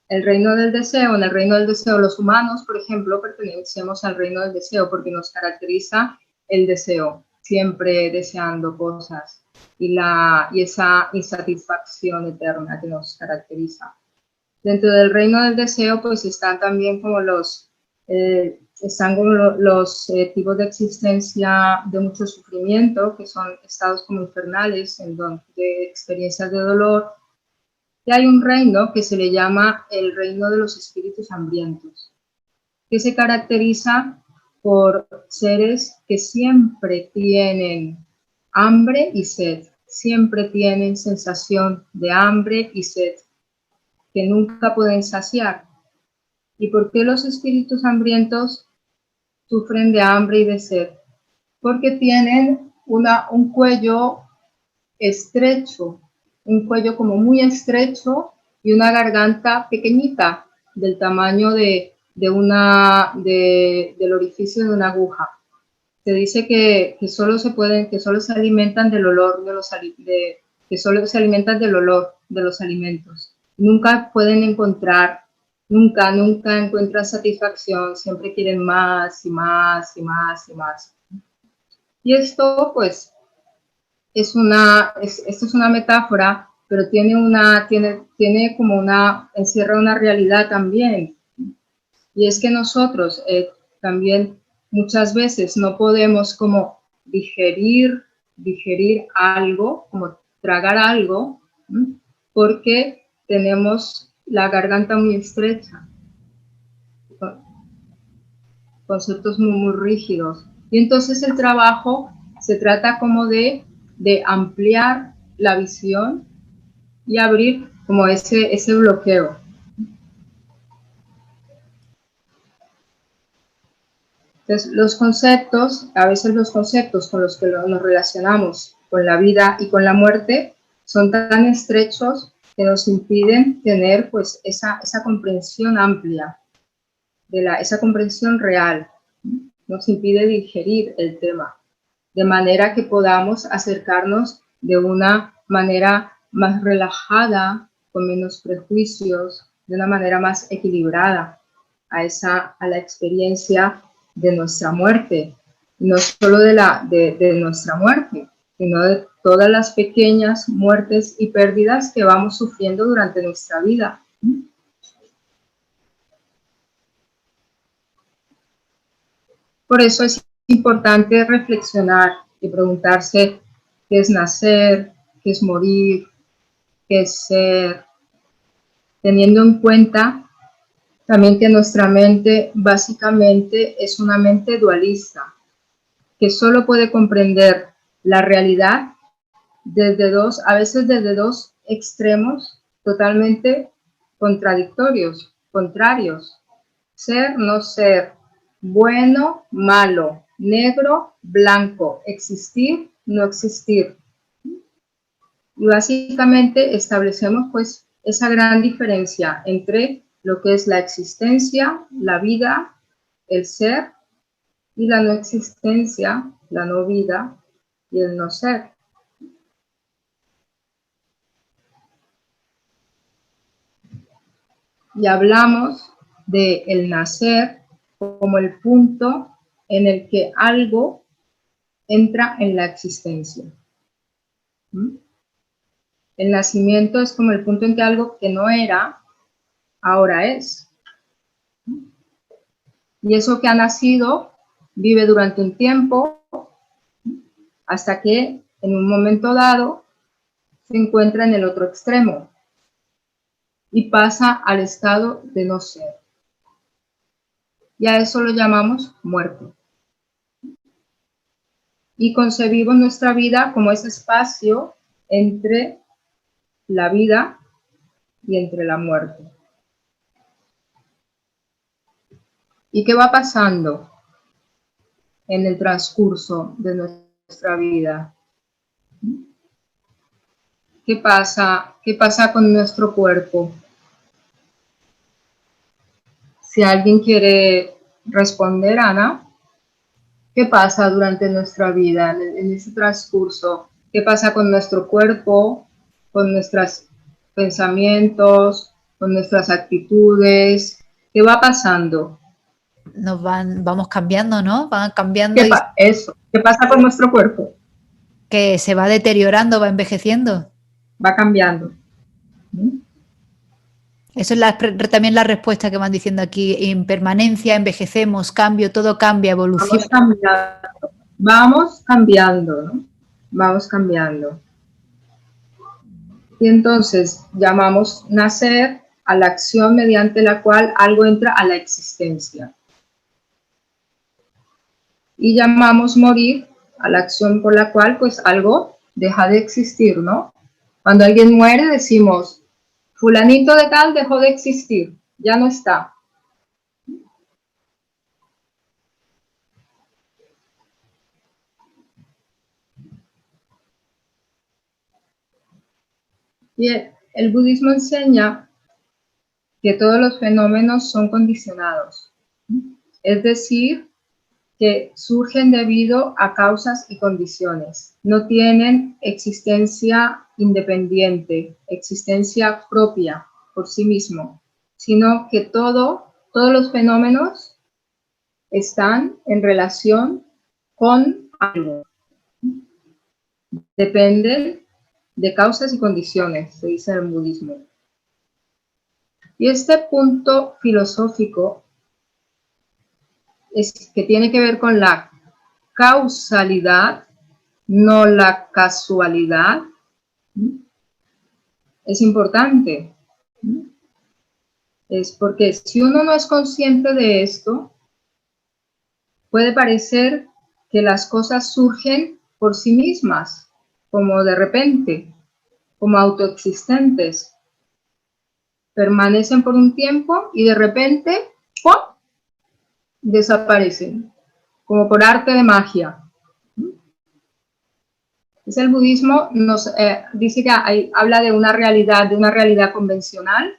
El reino del deseo, en el reino del deseo los humanos, por ejemplo, pertenecemos al reino del deseo porque nos caracteriza el deseo, siempre deseando cosas y esa insatisfacción eterna que nos caracteriza. Dentro del reino del deseo pues están también como los tipos de existencia de mucho sufrimiento, que son estados como infernales, de experiencias de dolor. Y hay un reino que se le llama el reino de los espíritus hambrientos, que se caracteriza por seres que siempre tienen hambre y sed, siempre tienen sensación de hambre y sed, que nunca pueden saciar. ¿Y por qué los espíritus hambrientos sufren de hambre y de sed? Porque tienen un cuello estrecho, un cuello como muy estrecho y una garganta pequeñita, del tamaño del orificio de una aguja. Se dice que solo se alimentan del olor que solo se alimentan del olor de los alimentos. Nunca encuentran satisfacción, siempre quieren más y más y más y más. Y esto, pues, esto es una metáfora, pero encierra una realidad también. Y es que nosotros también muchas veces no podemos como digerir algo, como tragar algo, porque tenemos la garganta muy estrecha, conceptos muy rígidos. Y entonces el trabajo se trata como de ampliar la visión y abrir como ese bloqueo. Entonces, a veces los conceptos con los que nos relacionamos con la vida y con la muerte son tan estrechos que nos impiden tener pues esa comprensión amplia, esa comprensión real, nos impide digerir el tema, de manera que podamos acercarnos de una manera más relajada, con menos prejuicios, de una manera más equilibrada a la experiencia de nuestra muerte, no solo de nuestra muerte, sino de todas las pequeñas muertes y pérdidas que vamos sufriendo durante nuestra vida. Por eso es importante reflexionar y preguntarse qué es nacer, qué es morir, qué es ser, teniendo en cuenta también que nuestra mente básicamente es una mente dualista, que solo puede comprender la realidad a veces desde dos extremos totalmente contradictorios, contrarios. Ser, no ser, bueno, malo, negro, blanco, existir, no existir. Y básicamente establecemos pues esa gran diferencia entre lo que es la existencia, la vida, el ser, y la no existencia, la no vida y el no ser. Y hablamos de el nacer como el punto en el que algo entra en la existencia. El nacimiento es como el punto en que algo que no era, ahora es. Y eso que ha nacido vive durante un tiempo hasta que en un momento dado se encuentra en el otro extremo y pasa al estado de no ser. Y a eso lo llamamos muerte. Y concebimos nuestra vida como ese espacio entre la vida y entre la muerte. ¿Y qué va pasando en el transcurso de nuestra vida? ¿Qué pasa con nuestro cuerpo? Si alguien quiere responder, Ana, ¿qué pasa durante nuestra vida, en ese transcurso? ¿Qué pasa con nuestro cuerpo, con nuestros pensamientos, con nuestras actitudes? ¿Qué va pasando? Vamos cambiando, ¿no? Van cambiando ¿Qué pasa con nuestro cuerpo? Que se va deteriorando, va envejeciendo. Va cambiando. Eso es también la respuesta que van diciendo aquí. Impermanencia, envejecemos, cambio, todo cambia, evolución. Vamos cambiando, ¿no? Vamos cambiando. Y entonces llamamos nacer a la acción mediante la cual algo entra a la existencia. Y llamamos morir a la acción por la cual pues algo deja de existir, ¿no? Cuando alguien muere decimos, fulanito de tal dejó de existir, ya no está. Y el budismo enseña que todos los fenómenos son condicionados, es decir, que surgen debido a causas y condiciones. No tienen existencia independiente, existencia propia por sí mismo, sino que todos los fenómenos están en relación con algo. Dependen de causas y condiciones, se dice en el budismo. Y este punto filosófico es que tiene que ver con la causalidad, no la casualidad, es importante. Es porque si uno no es consciente de esto, puede parecer que las cosas surgen por sí mismas, como de repente, como autoexistentes. Permanecen por un tiempo y de repente, ¡pum!, desaparecen, como por arte de magia. Es el budismo nos dice que habla de una realidad convencional,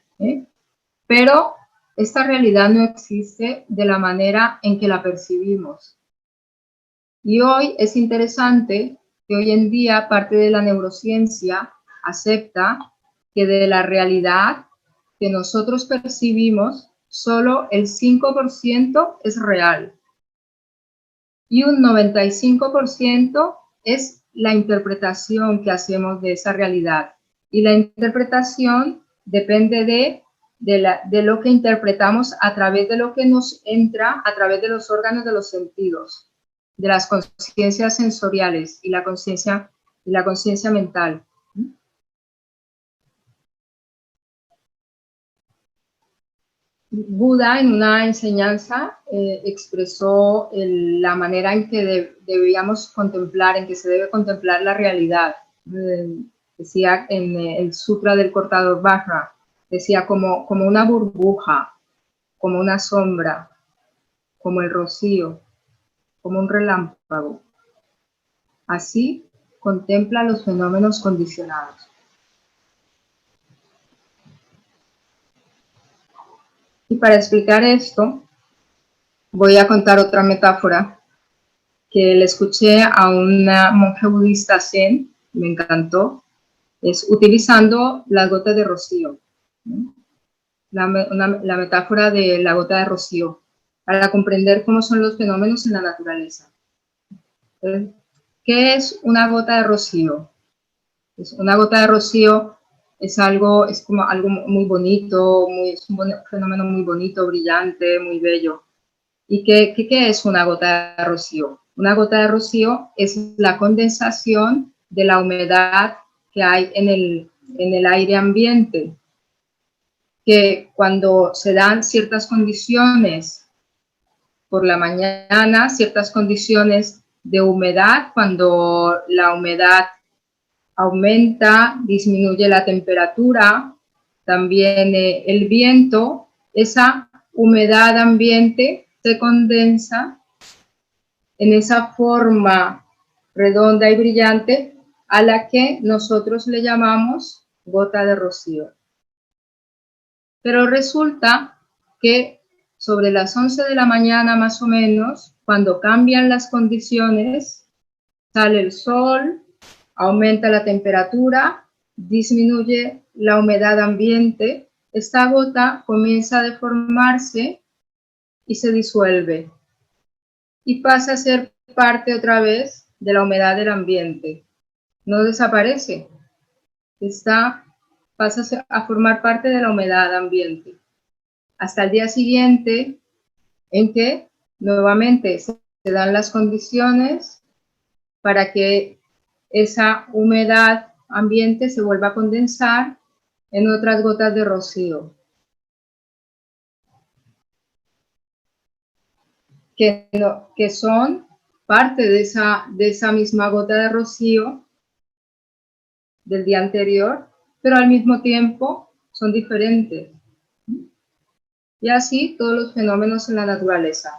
pero esta realidad no existe de la manera en que la percibimos. Y hoy es interesante que hoy en día parte de la neurociencia acepta que de la realidad que nosotros percibimos, solo el 5% es real. y un 95% es la interpretación que hacemos de esa realidad. Y la interpretación depende de lo que interpretamos a través de lo que nos entra a través de los órganos de los sentidos, de las conciencias sensoriales y la conciencia mental. Buda en una enseñanza expresó la manera en que debíamos contemplar, en que se debe contemplar la realidad. Decía en el Sutra del Cortador Vajra, decía como una burbuja, como una sombra, como el rocío, como un relámpago. Así contempla los fenómenos condicionados. Y para explicar esto, voy a contar otra metáfora que le escuché a una monje budista zen, me encantó, es utilizando las gotas de rocío, ¿no? La metáfora de la gota de rocío, para comprender cómo son los fenómenos en la naturaleza. Entonces, ¿qué es una gota de rocío? Pues una gota de rocío es como algo muy bonito, es un fenómeno muy bonito, brillante, muy bello. ¿Y qué es una gota de rocío? Una gota de rocío es la condensación de la humedad que hay en el aire ambiente, que cuando se dan ciertas condiciones por la mañana, ciertas condiciones de humedad, cuando la humedad aumenta, disminuye la temperatura, también el viento, esa humedad ambiente se condensa en esa forma redonda y brillante a la que nosotros le llamamos gota de rocío. Pero resulta que sobre las 11 de la mañana más o menos, cuando cambian las condiciones, sale el sol, aumenta la temperatura, disminuye la humedad ambiente, esta gota comienza a deformarse y se disuelve y pasa a ser parte otra vez de la humedad del ambiente. No desaparece, pasa a formar parte de la humedad ambiente. Hasta el día siguiente en que nuevamente se dan las condiciones para que esa humedad ambiente se vuelva a condensar en otras gotas de rocío, que son parte de esa misma gota de rocío del día anterior, pero al mismo tiempo son diferentes. Y así todos los fenómenos en la naturaleza.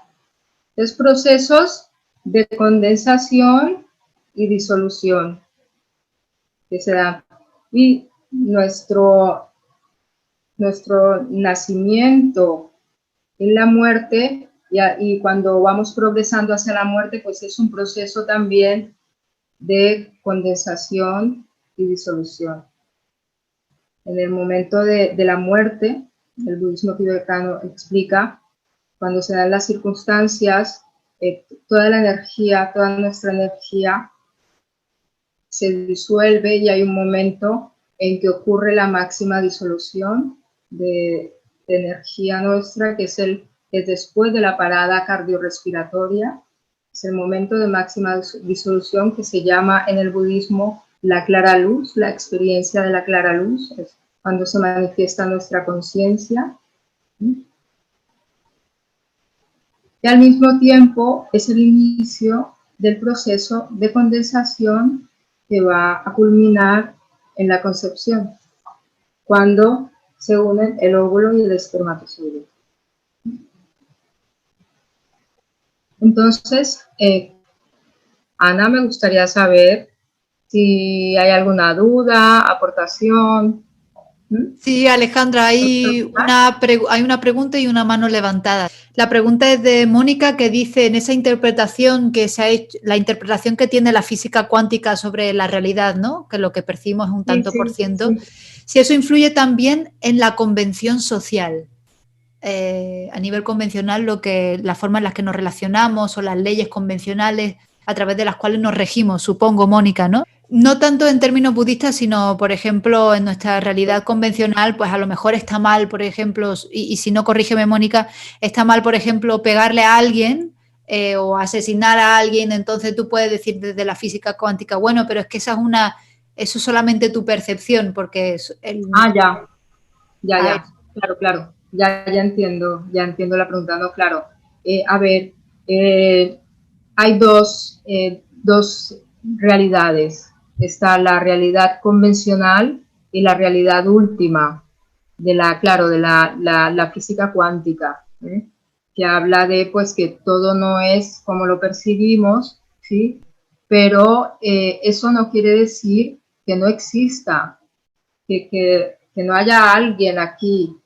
Los procesos de condensación y disolución que se dan. Y nuestro nacimiento y la muerte, y cuando vamos progresando hacia la muerte, pues es un proceso también de condensación y disolución. En el momento de la muerte, el budismo tibetano explica, cuando se dan las circunstancias, toda la energía, toda nuestra energía se disuelve y hay un momento en que ocurre la máxima disolución de energía nuestra, que es después de la parada cardiorrespiratoria. Es el momento de máxima disolución que se llama en el budismo la clara luz, la experiencia de la clara luz, es cuando se manifiesta nuestra conciencia. Y al mismo tiempo es el inicio del proceso de condensación que va a culminar en la concepción, cuando se unen el óvulo y el espermatozoide. Entonces, Ana, me gustaría saber si hay alguna duda, aportación. Sí, Alejandra, hay una pregunta y una mano levantada. La pregunta es de Mónica, que dice, en esa interpretación que se ha hecho, la interpretación que tiene la física cuántica sobre la realidad, ¿no? Que lo que percibimos es un tanto por ciento, si eso influye también en la convención social. a nivel convencional la forma en la que nos relacionamos o las leyes convencionales a través de las cuales nos regimos, supongo, Mónica, ¿no? No tanto en términos budistas, sino, por ejemplo, en nuestra realidad convencional, pues a lo mejor está mal, por ejemplo, y si no, corrígeme, Mónica, está mal, por ejemplo, pegarle a alguien o asesinar a alguien. Entonces tú puedes decir desde la física cuántica, bueno, pero es que eso es solamente tu percepción, porque Ah, ya, hay claro, ya entiendo la pregunta, no, claro. A ver, hay dos realidades. Está la realidad convencional y la realidad última claro, de la física cuántica, ¿eh? Que habla de pues que todo no es como lo percibimos, ¿sí? Pero eso no quiere decir que no exista, que no haya alguien aquí,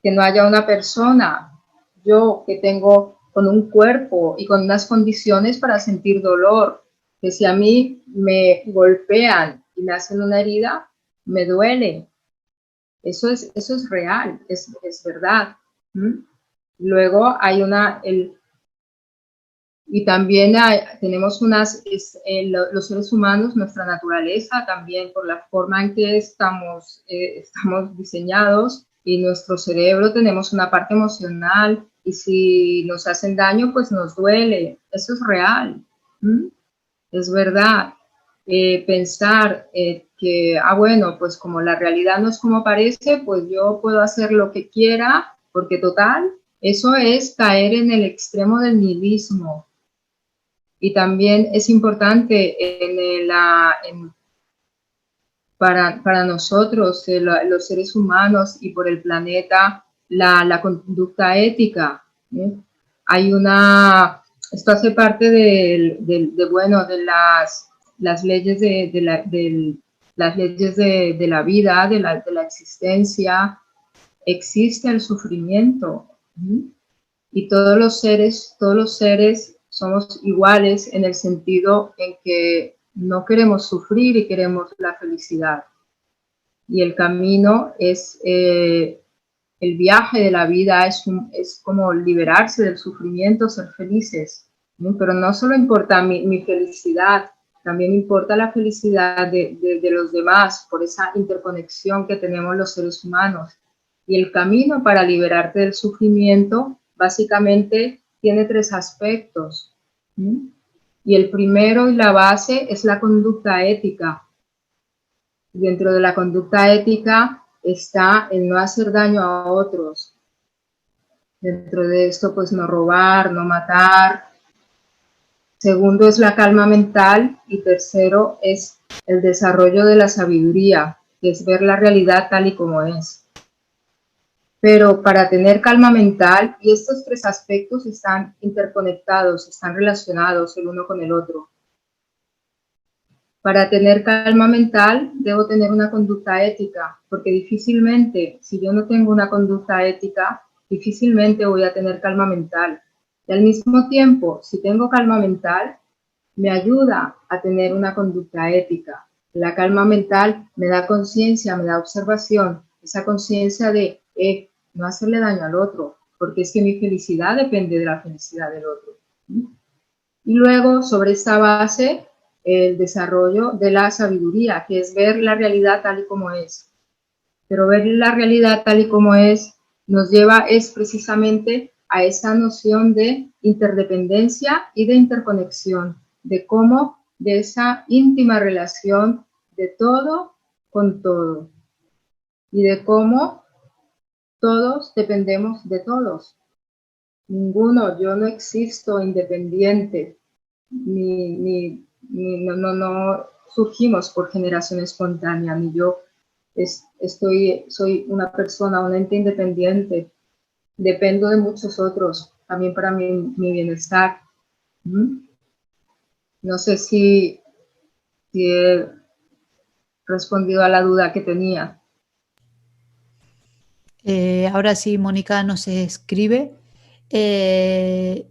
que no haya una persona, yo que tengo con un cuerpo y con unas condiciones para sentir dolor, que si a mí me golpean y me hacen una herida, me duele. Eso es real, es verdad. ¿Mm? Luego hay y también tenemos los seres humanos, nuestra naturaleza también, por la forma en que estamos diseñados, y nuestro cerebro tenemos una parte emocional, y si nos hacen daño, pues nos duele. Eso es real. ¿Mm? Es verdad. Pensar que, bueno, pues como la realidad no es como parece, pues yo puedo hacer lo que quiera, porque total, eso es caer en el extremo del nihilismo. Y también es importante para nosotros, los seres humanos y por el planeta, la conducta ética. ¿Eh? Esto hace parte bueno, de las leyes las leyes de la vida, de la existencia. Existe el sufrimiento. ¿Mm? Y todos los seres somos iguales en el sentido en que no queremos sufrir y queremos la felicidad. Y el camino el viaje de la vida es como liberarse del sufrimiento, ser felices. ¿No? Pero no solo importa mi felicidad, también importa la felicidad de los demás, por esa interconexión que tenemos los seres humanos. Y el camino para liberarte del sufrimiento básicamente tiene tres aspectos. ¿Sí? Y el primero y la base es la conducta ética. Dentro de la conducta ética está el no hacer daño a otros. Dentro de esto, pues no robar, no matar. Segundo es la calma mental y tercero es el desarrollo de la sabiduría, que es ver la realidad tal y como es. Pero para tener calma mental, y estos tres aspectos están interconectados, están relacionados el uno con el otro. Para tener calma mental, debo tener una conducta ética, porque difícilmente, si yo no tengo una conducta ética, difícilmente voy a tener calma mental. Y al mismo tiempo, si tengo calma mental, me ayuda a tener una conducta ética. La calma mental me da conciencia, me da observación, esa conciencia de no hacerle daño al otro, porque es que mi felicidad depende de la felicidad del otro. Y luego, sobre esta base, el desarrollo de la sabiduría, que es ver la realidad tal y como es. Pero ver la realidad tal y como es nos lleva precisamente a esa noción de interdependencia y de interconexión, de cómo, de esa íntima relación de todo con todo, y de cómo todos dependemos de todos. Yo no existo independiente, no surgimos por generación espontánea, ni yo soy una persona, un ente independiente, dependo de muchos otros, también para mi bienestar. No sé si he respondido a la duda que tenía. Ahora sí, Mónica nos escribe. Te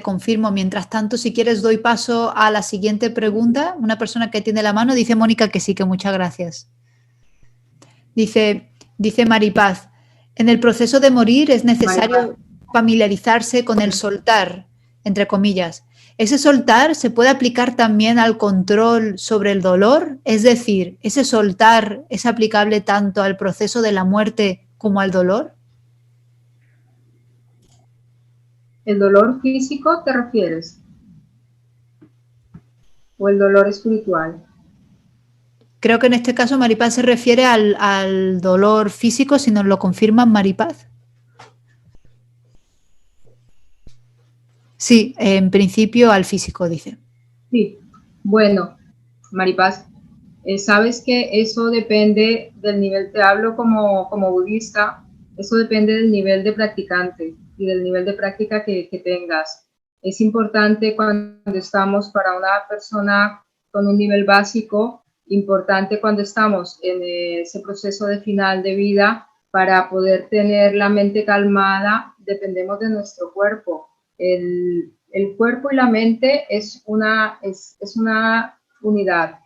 confirmo. Mientras tanto, si quieres, doy paso a la siguiente pregunta. Una persona que tiene la mano dice Mónica que sí, que muchas gracias. Dice Maripaz, En el proceso de morir es necesario Maripaz. familiarizarse con el soltar, entre comillas. ¿Ese soltar se puede aplicar también al control sobre el dolor? Es decir, ¿ese soltar es aplicable tanto al proceso de la muerte como al dolor? ¿El dolor físico te refieres? ¿O el dolor espiritual? Creo que en este caso Maripaz se refiere al dolor físico, si nos lo confirman, Maripaz. Sí, en principio al físico, dice. Sí. Bueno, Maripaz, sabes que eso depende del nivel, te hablo como budista, eso depende del nivel de practicante y del nivel de práctica que tengas. Es importante cuando estamos para una persona con un nivel básico, importante cuando estamos en ese proceso de final de vida, para poder tener la mente calmada, dependemos de nuestro cuerpo. El cuerpo y la mente es una unidad.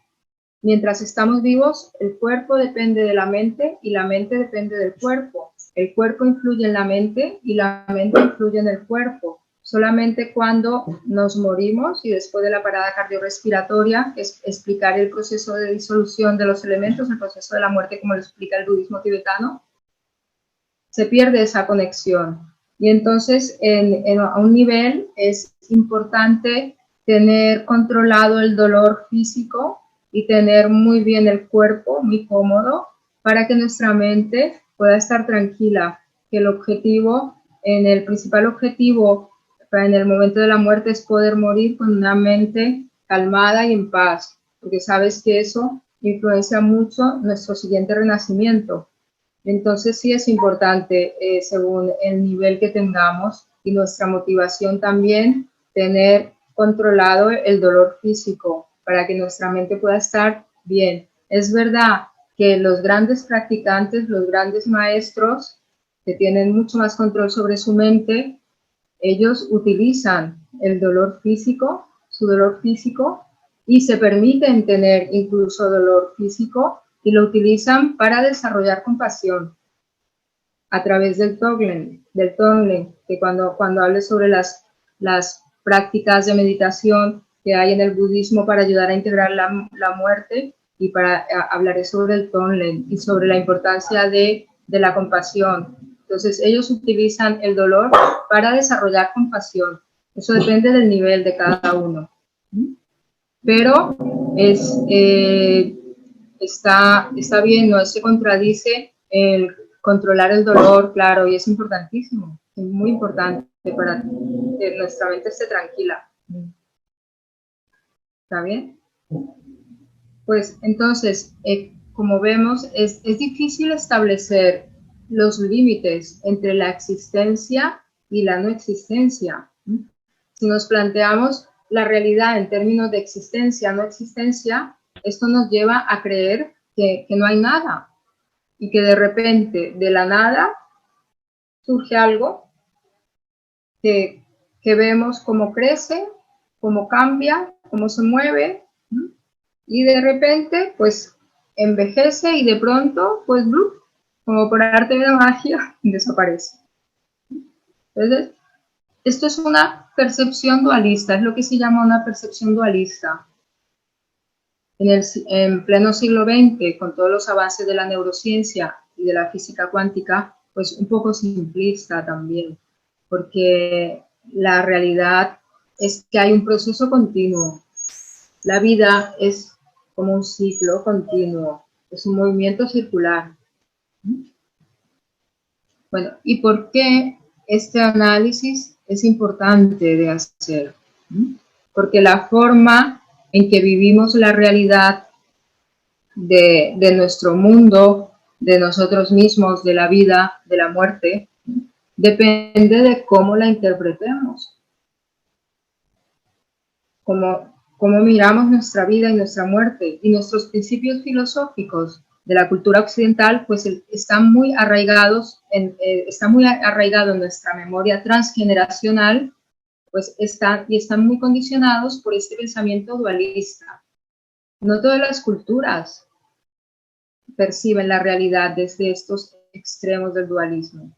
Mientras estamos vivos, el cuerpo depende de la mente y la mente depende del cuerpo. El cuerpo influye en la mente y la mente influye en el cuerpo. Solamente cuando nos morimos y después de la parada cardiorrespiratoria, es explicar el proceso de disolución de los elementos, el proceso de la muerte como lo explica el budismo tibetano, se pierde esa conexión. Y entonces a un nivel es importante tener controlado el dolor físico y tener muy bien el cuerpo, muy cómodo, para que nuestra mente pueda estar tranquila, que el objetivo, el principal objetivo en el momento de la muerte es poder morir con una mente calmada y en paz, porque sabes que eso influencia mucho nuestro siguiente renacimiento. Entonces sí es importante, según el nivel que tengamos y nuestra motivación también, tener controlado el dolor físico para que nuestra mente pueda estar bien. Es verdad que los grandes practicantes, los grandes maestros que tienen mucho más control sobre su mente, ellos utilizan el dolor físico, su dolor físico, y se permiten tener incluso dolor físico y lo utilizan para desarrollar compasión a través del Tonglen, que cuando hables sobre las prácticas de meditación que hay en el budismo para ayudar a integrar la muerte, y hablaré sobre el Tonglen y sobre la importancia de la compasión. Entonces ellos utilizan el dolor para desarrollar compasión. Eso depende del nivel de cada uno. Pero está bien, no se contradice el controlar el dolor, claro, y es importantísimo, es muy importante para que nuestra mente esté tranquila. ¿Está bien? Pues entonces, como vemos, es difícil establecer los límites entre la existencia y la no existencia. Si nos planteamos la realidad en términos de existencia, no existencia, esto nos lleva a creer que no hay nada y que de repente, de la nada, surge algo que vemos cómo crece, cómo cambia, cómo se mueve, y de repente, pues, envejece y de pronto, pues, como por arte de magia, desaparece. Entonces, esto es una percepción dualista, es lo que se llama una percepción dualista. En pleno siglo XX, con todos los avances de la neurociencia y de la física cuántica, pues un poco simplista también, porque la realidad es que hay un proceso continuo. La vida es como un ciclo continuo, es un movimiento circular. Bueno, ¿y por qué este análisis es importante de hacer? Porque la forma en que vivimos la realidad de nuestro mundo, de nosotros mismos, de la vida, de la muerte, depende de cómo la interpretemos, cómo miramos nuestra vida y nuestra muerte, y nuestros principios filosóficos de la cultura occidental, pues están muy arraigados, está muy arraigado en nuestra memoria transgeneracional, pues están muy condicionados por este pensamiento dualista. No todas las culturas perciben la realidad desde estos extremos del dualismo.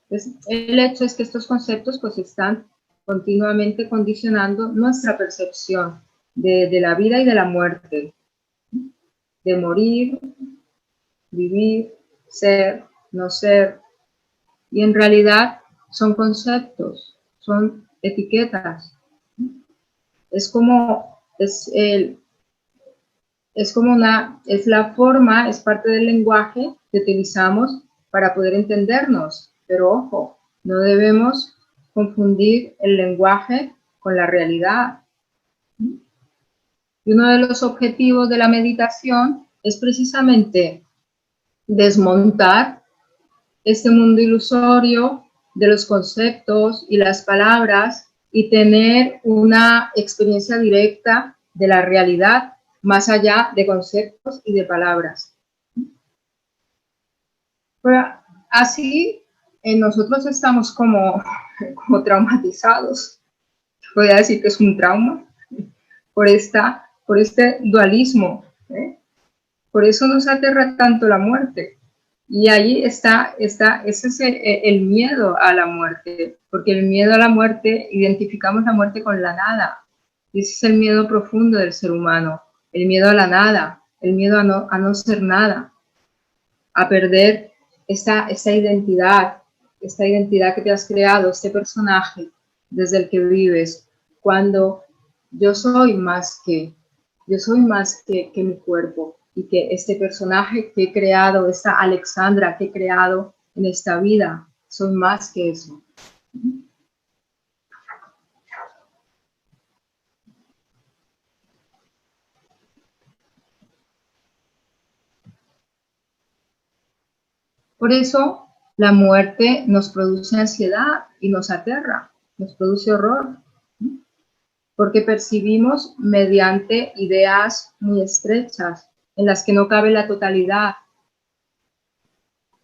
Entonces, el hecho es que estos conceptos pues están continuamente condicionando nuestra percepción de la vida y de la muerte, de morir, vivir, ser, no ser, y en realidad son conceptos, son etiquetas. Es como, es la forma, es parte del lenguaje que utilizamos para poder entendernos, pero ojo, no debemos confundir el lenguaje con la realidad. Y uno de los objetivos de la meditación es precisamente desmontar este mundo ilusorio de los conceptos y las palabras y tener una experiencia directa de la realidad más allá de conceptos y de palabras. Pero así nosotros estamos como traumatizados. Podría decir que es un trauma por este dualismo. Por eso nos aterra tanto la muerte. Y ahí ese es el miedo a la muerte, porque el miedo a la muerte, identificamos la muerte con la nada. Y ese es el miedo profundo del ser humano, el miedo a la nada, el miedo a no ser nada, a perder esta identidad que te has creado, este personaje desde el que vives, cuando yo soy más que mi cuerpo, y que este personaje que he creado, esta Alexandra que he creado en esta vida, soy más que eso. Por eso la muerte nos produce ansiedad y nos aterra, nos produce horror, porque percibimos mediante ideas muy estrechas en las que no cabe la totalidad.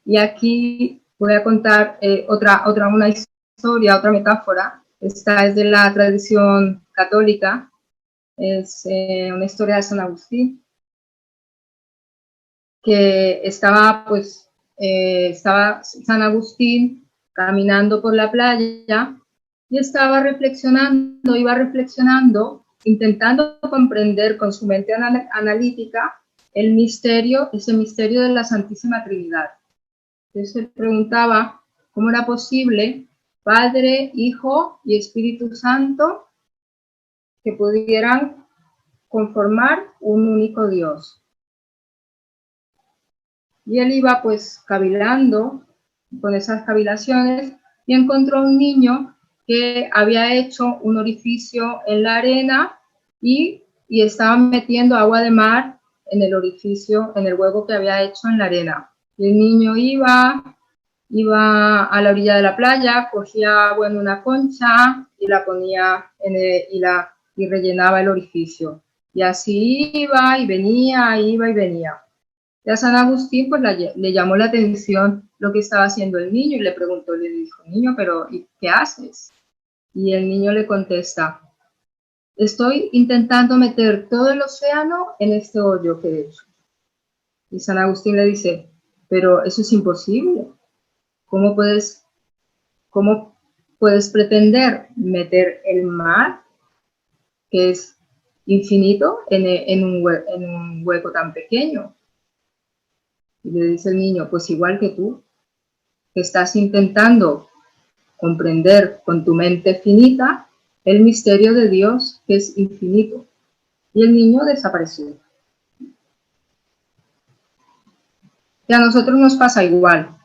Y aquí voy a contar una historia, otra metáfora. Esta es de la tradición católica, es una historia de San Agustín, que estaba San Agustín caminando por la playa y iba reflexionando, intentando comprender con su mente analítica ese misterio de la Santísima Trinidad. Entonces se preguntaba cómo era posible Padre, Hijo y Espíritu Santo que pudieran conformar un único Dios. Y él iba pues cavilando con esas cavilaciones y encontró un niño que había hecho un orificio en la arena y estaba metiendo agua de mar en el orificio, en el hueco que había hecho en la arena. Y el niño iba a la orilla de la playa, cogía agua en una concha y la ponía y rellenaba el orificio. Y así iba y venía. Y a San Agustín pues le llamó la atención lo que estaba haciendo el niño y le preguntó, le dijo, niño, pero ¿qué haces? Y el niño le contesta, estoy intentando meter todo el océano en este hoyo que he hecho. Y San Agustín le dice, pero eso es imposible. ¿Cómo puedes pretender meter el mar, que es infinito, en un hueco tan pequeño? Y le dice el niño, pues igual que tú, que estás intentando comprender con tu mente finita el misterio de Dios, que es infinito. Y el niño desapareció. Y a nosotros nos pasa igual.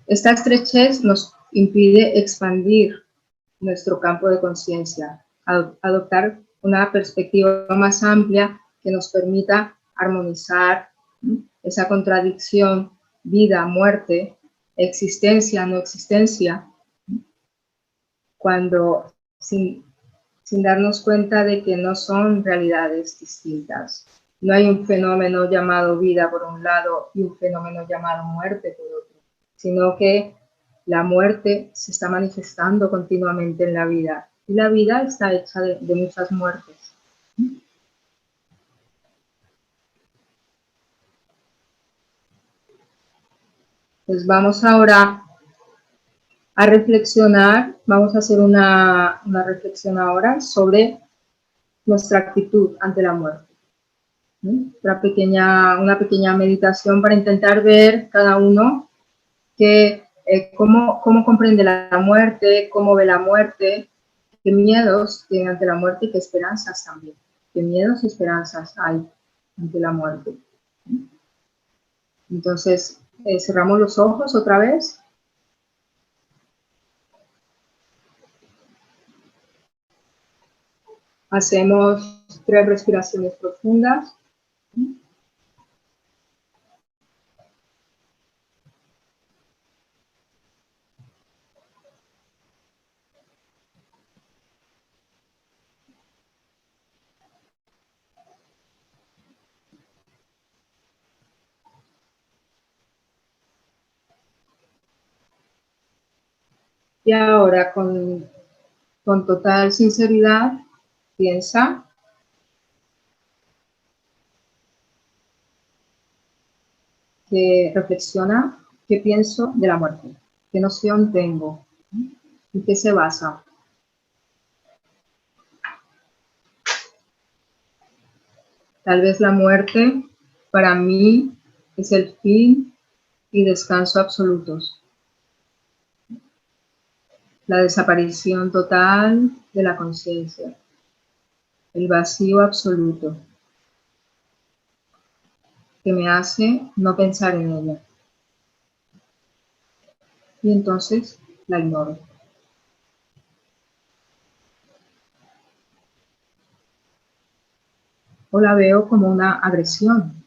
Esta estrechez nos impide expandir nuestro campo de conciencia, adoptar una perspectiva más amplia que nos permita armonizar esa contradicción vida, muerte, existencia, no existencia, cuando sin darnos cuenta de que no son realidades distintas. No hay un fenómeno llamado vida por un lado y un fenómeno llamado muerte por otro, sino que la muerte se está manifestando continuamente en la vida y la vida está hecha de muchas muertes. Pues vamos ahora a reflexionar, vamos a hacer una reflexión ahora sobre nuestra actitud ante la muerte. Una pequeña meditación para intentar ver cada uno cómo comprende la muerte, cómo ve la muerte, qué miedos tiene ante la muerte y qué esperanzas también. Qué miedos y esperanzas hay ante la muerte. Entonces, cerramos los ojos otra vez. Hacemos 3 respiraciones profundas. Y ahora, con total sinceridad, piensa reflexiona qué pienso de la muerte, qué noción tengo, en qué se basa. Tal vez la muerte para mí es el fin y descanso absolutos, la desaparición total de la conciencia, el vacío absoluto que me hace no pensar en ella. Y entonces la ignoro. O la veo como una agresión,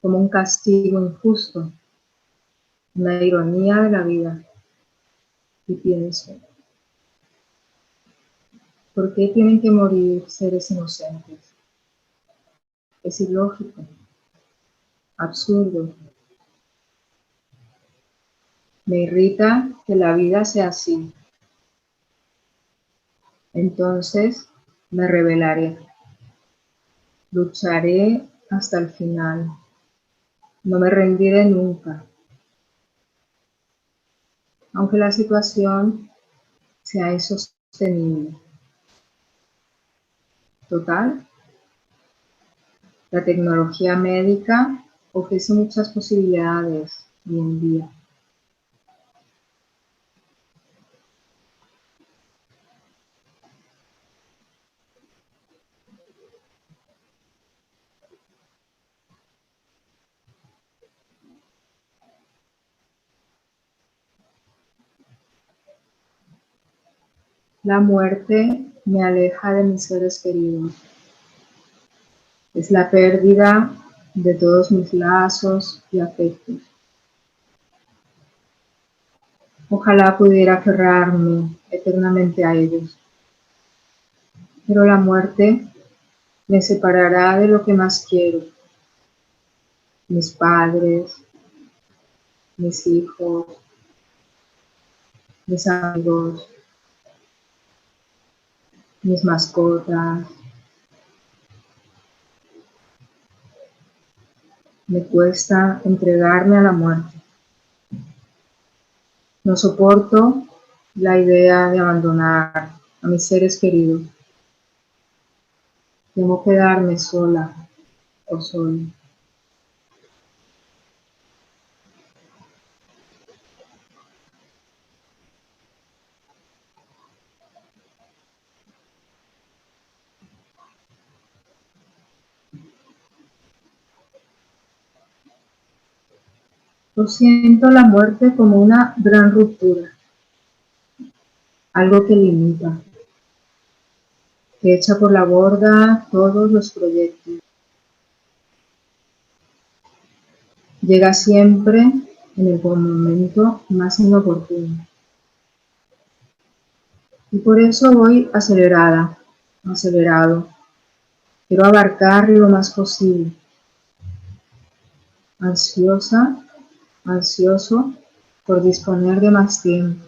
como un castigo injusto, una ironía de la vida. Y pienso, ¿por qué tienen que morir seres inocentes? Es ilógico, absurdo. Me irrita que la vida sea así. Entonces me rebelaré. Lucharé hasta el final. No me rendiré nunca. Aunque la situación sea insostenible. Total, la tecnología médica ofrece muchas posibilidades hoy en día. La muerte me aleja de mis seres queridos. Es la pérdida de todos mis lazos y afectos. Ojalá pudiera aferrarme eternamente a ellos. Pero la muerte me separará de lo que más quiero. Mis padres, mis hijos, mis amigos, mis mascotas. Me cuesta entregarme a la muerte. No soporto la idea de abandonar a mis seres queridos. Temo quedarme sola o solo. Yo siento la muerte como una gran ruptura, algo que limita, que echa por la borda todos los proyectos. Llega siempre en el momento más inoportuno. Y por eso voy acelerada, acelerado. Quiero abarcar lo más posible. Ansiosa, ansioso por disponer de más tiempo.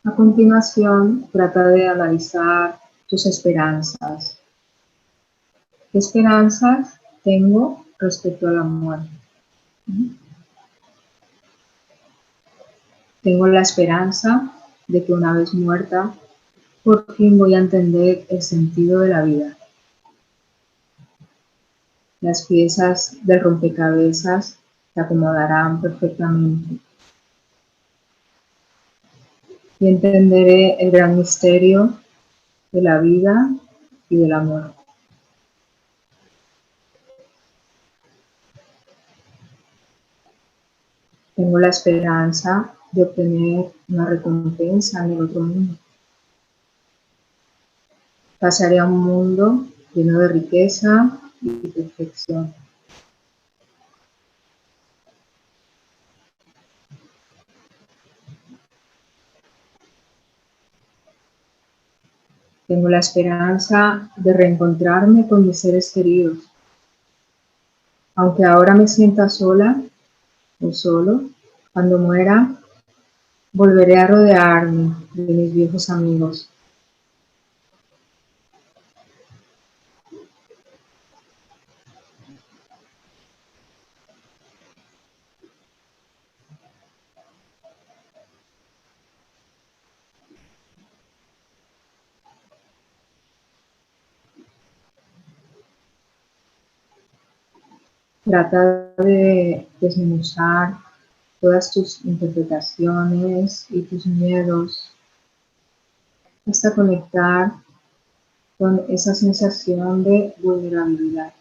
A continuación, trata de analizar tus esperanzas. ¿Qué esperanzas tengo respecto a la muerte? Tengo la esperanza de que una vez muerta, por fin voy a entender el sentido de la vida. Las piezas del rompecabezas se acomodarán perfectamente. Y entenderé el gran misterio de la vida y del amor. Tengo la esperanza de obtener una recompensa en el otro mundo. Pasaré a un mundo lleno de riqueza y perfección. Tengo la esperanza de reencontrarme con mis seres queridos. Aunque ahora me sienta sola o solo, cuando muera, volveré a rodearme de mis viejos amigos. Trata de desmenuzar todas tus interpretaciones y tus miedos hasta conectar con esa sensación de vulnerabilidad.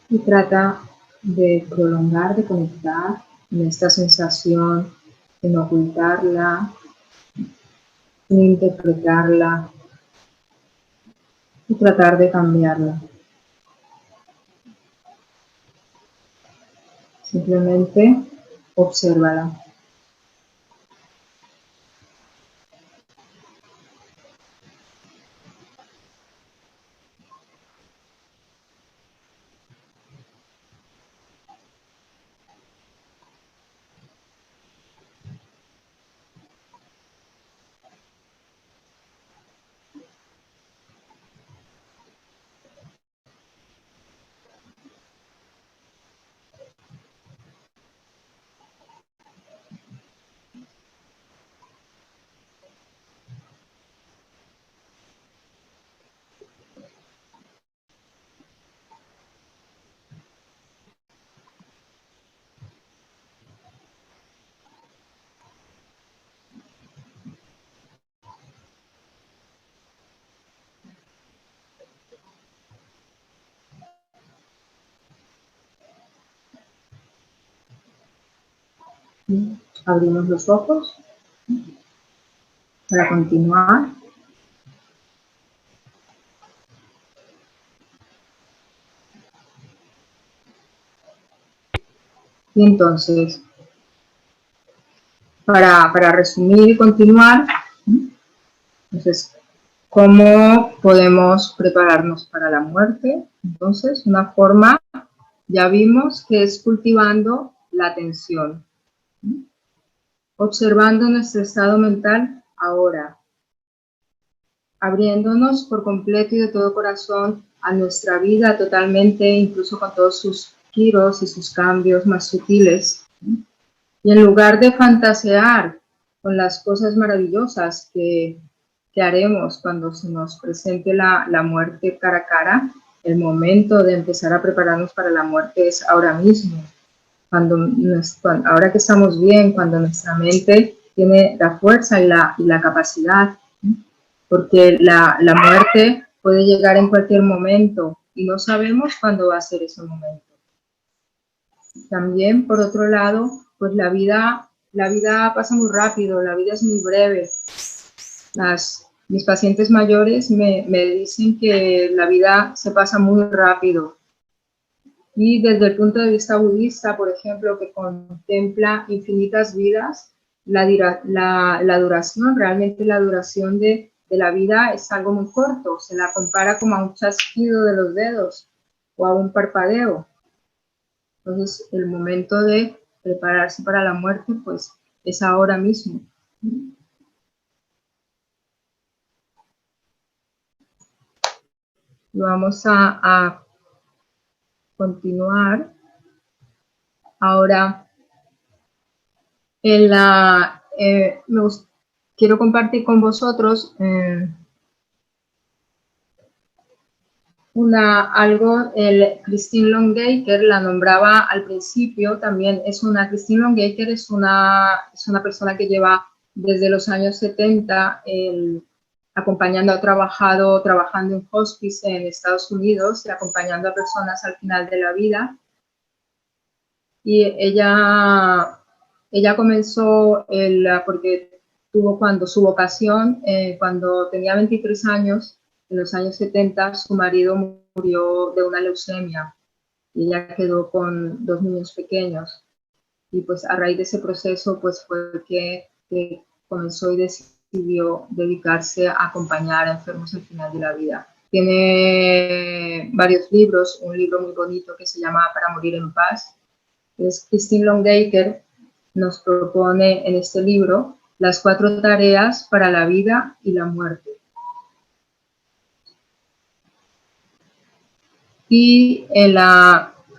Y trata de prolongar, de conectar en esta sensación, de no ocultarla, de interpretarla y tratar de cambiarla. Simplemente obsérvala. Abrimos los ojos para continuar. Y entonces, para resumir y continuar, entonces, ¿cómo podemos prepararnos para la muerte? Entonces, una forma, ya vimos que es cultivando la atención, observando nuestro estado mental ahora, abriéndonos por completo y de todo corazón a nuestra vida totalmente, incluso con todos sus giros y sus cambios más sutiles. Y en lugar de fantasear con las cosas maravillosas que haremos cuando se nos presente la muerte cara a cara, el momento de empezar a prepararnos para la muerte es ahora mismo. Ahora que estamos bien, cuando nuestra mente tiene la fuerza y la capacidad, porque la muerte puede llegar en cualquier momento y no sabemos cuándo va a ser ese momento. También, por otro lado, pues la vida pasa muy rápido, la vida es muy breve. Mis pacientes mayores me dicen que la vida se pasa muy rápido. Y desde el punto de vista budista, por ejemplo, que contempla infinitas vidas, la duración, realmente la duración de la vida es algo muy corto. Se la compara como a un chasquido de los dedos o a un parpadeo. Entonces, el momento de prepararse para la muerte, pues, es ahora mismo. Vamos a continuar. Ahora, quiero compartir con vosotros Christine Longacre la nombraba al principio, también Christine Longacre es una persona que lleva desde los años 70 acompañando, trabajando en hospice en Estados Unidos y acompañando a personas al final de la vida. Y ella comenzó porque tuvo su vocación, cuando tenía 23 años, en los años 70, su marido murió de una leucemia y ella quedó con 2 niños pequeños. Y pues a raíz de ese proceso pues fue que comenzó y decidió dedicarse a acompañar a enfermos al final de la vida. Tiene varios libros, un libro muy bonito que se llama Para morir en paz. Christine Longacre nos propone en este libro las 4 tareas para la vida y la muerte. Y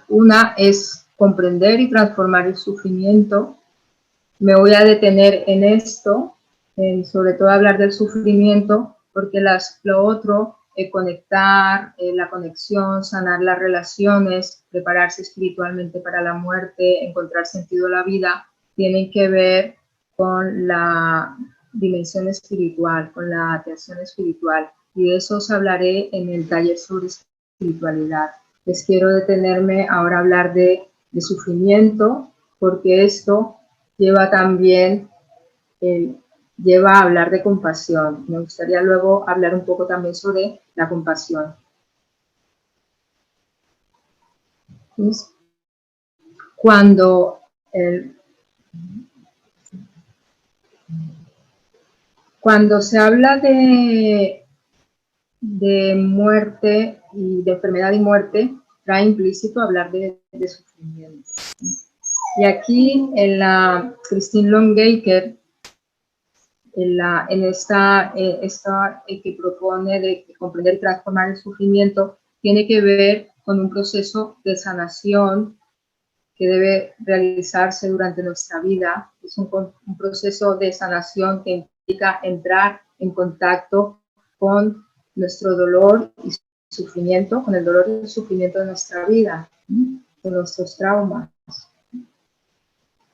una es comprender y transformar el sufrimiento. Me voy a detener en esto, sobre todo hablar del sufrimiento, porque lo otro, conectar, la conexión, sanar las relaciones, prepararse espiritualmente para la muerte, encontrar sentido a la vida, tienen que ver con la dimensión espiritual, con la atención espiritual. Y de eso os hablaré en el taller sobre espiritualidad. Les quiero detenerme ahora a hablar de sufrimiento, porque esto lleva también lleva a hablar de compasión. Me gustaría luego hablar un poco también sobre la compasión. Entonces, cuando se habla de muerte y de enfermedad y muerte, trae implícito hablar de sufrimiento. Y aquí en la Christine Longacre, en esta que propone de comprender y transformar el sufrimiento, tiene que ver con un proceso de sanación que debe realizarse durante nuestra vida. Es un proceso de sanación que implica entrar en contacto con nuestro dolor y sufrimiento, con el dolor y el sufrimiento de nuestra vida, de nuestros traumas,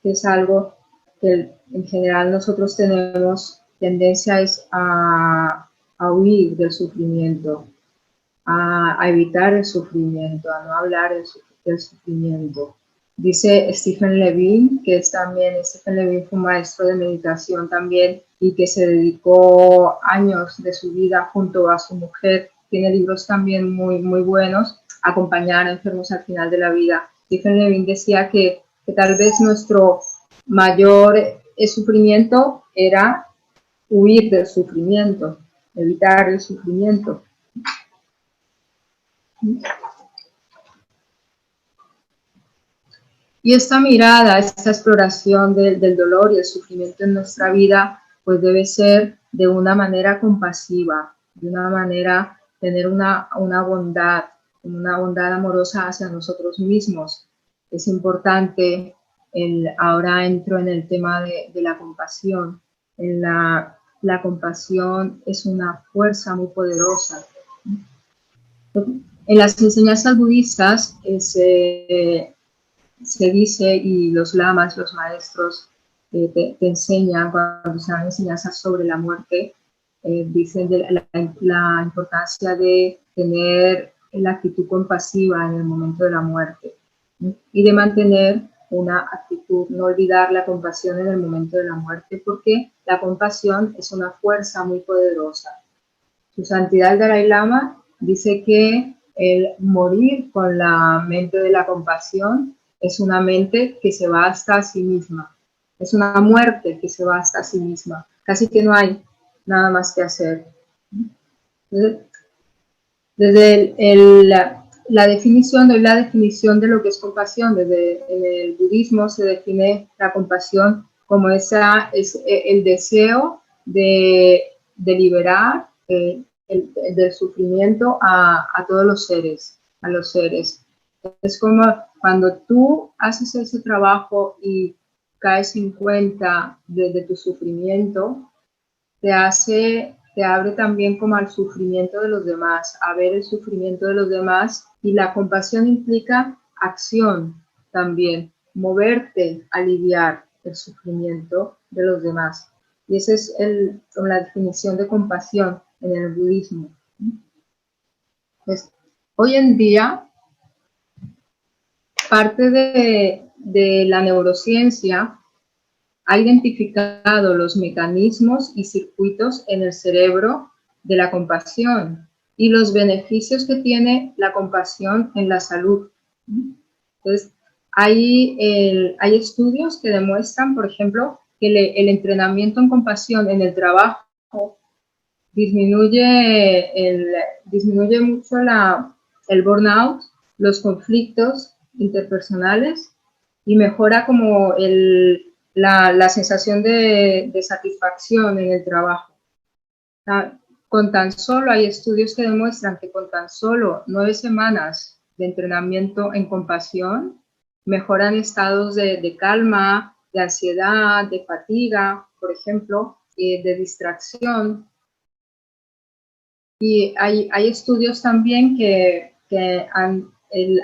que es algo que en general nosotros tenemos tendencia a huir del sufrimiento, a evitar el sufrimiento, a no hablar del sufrimiento. Dice Stephen Levine, Stephen Levine fue un maestro de meditación también y que se dedicó años de su vida junto a su mujer, tiene libros también muy, muy buenos, a acompañar a enfermos al final de la vida. Stephen Levine decía que tal vez nuestro mayor sufrimiento era huir del sufrimiento, evitar el sufrimiento. Y esta mirada, esta exploración del dolor y el sufrimiento en nuestra vida, pues debe ser de una manera compasiva, de una manera, tener una bondad amorosa hacia nosotros mismos. Es importante, ahora entro en el tema de la compasión. La compasión es una fuerza muy poderosa. En las enseñanzas budistas se dice, y los lamas, los maestros, te enseñan, cuando se dan enseñanzas sobre la muerte, dicen de la importancia de tener la actitud compasiva en el momento de la muerte, ¿sí? Y de mantener una actitud, no olvidar la compasión en el momento de la muerte, porque la compasión es una fuerza muy poderosa. Su Santidad el Dalai Lama dice que el morir con la mente de la compasión es una mente que se va hasta sí misma. Es una muerte que se va hasta sí misma. Casi que no hay nada más que hacer. Desde doy la definición de lo que es compasión. En el budismo se define la compasión como es el deseo de liberar del sufrimiento a todos los seres, a los seres. Es como cuando tú haces ese trabajo y caes en cuenta de tu sufrimiento, te abre también como al sufrimiento de los demás, a ver el sufrimiento de los demás. Y la compasión implica acción también, moverte, aliviar el sufrimiento de los demás. Y esa es la definición de compasión en el budismo. Pues, hoy en día, parte de la neurociencia ha identificado los mecanismos y circuitos en el cerebro de la compasión y los beneficios que tiene la compasión en la salud. Entonces, hay estudios que demuestran, por ejemplo, que el entrenamiento en compasión en el trabajo disminuye mucho el burnout, los conflictos interpersonales y mejora como la sensación de satisfacción en el trabajo. Hay estudios que demuestran que con tan solo 9 semanas de entrenamiento en compasión mejoran estados de calma, de ansiedad, de fatiga, por ejemplo, de distracción. Y hay estudios también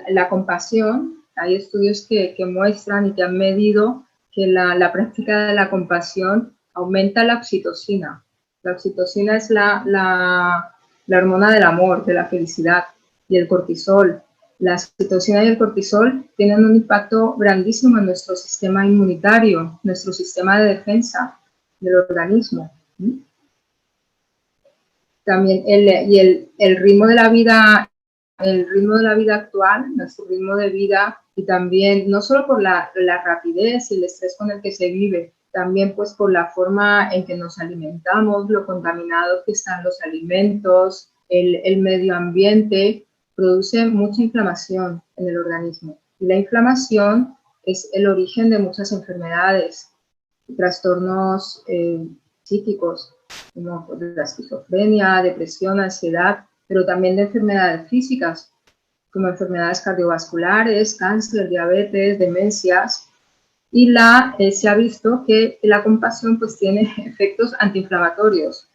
la compasión, hay estudios que muestran y que han medido que la práctica de la compasión aumenta la oxitocina. La oxitocina es la hormona del amor, de la felicidad, y el cortisol. La oxitocina y el cortisol tienen un impacto grandísimo en nuestro sistema inmunitario, nuestro sistema de defensa del organismo. También el ritmo de la vida actual, nuestro ritmo de vida, y también no solo por la rapidez y el estrés con el que se vive, también pues por la forma en que nos alimentamos, lo contaminados que están los alimentos, el medio ambiente, produce mucha inflamación en el organismo. Y la inflamación es el origen de muchas enfermedades, trastornos psíquicos, como la esquizofrenia, depresión, ansiedad, pero también de enfermedades físicas, como enfermedades cardiovasculares, cáncer, diabetes, demencias. Y se ha visto que la compasión pues tiene efectos antiinflamatorios.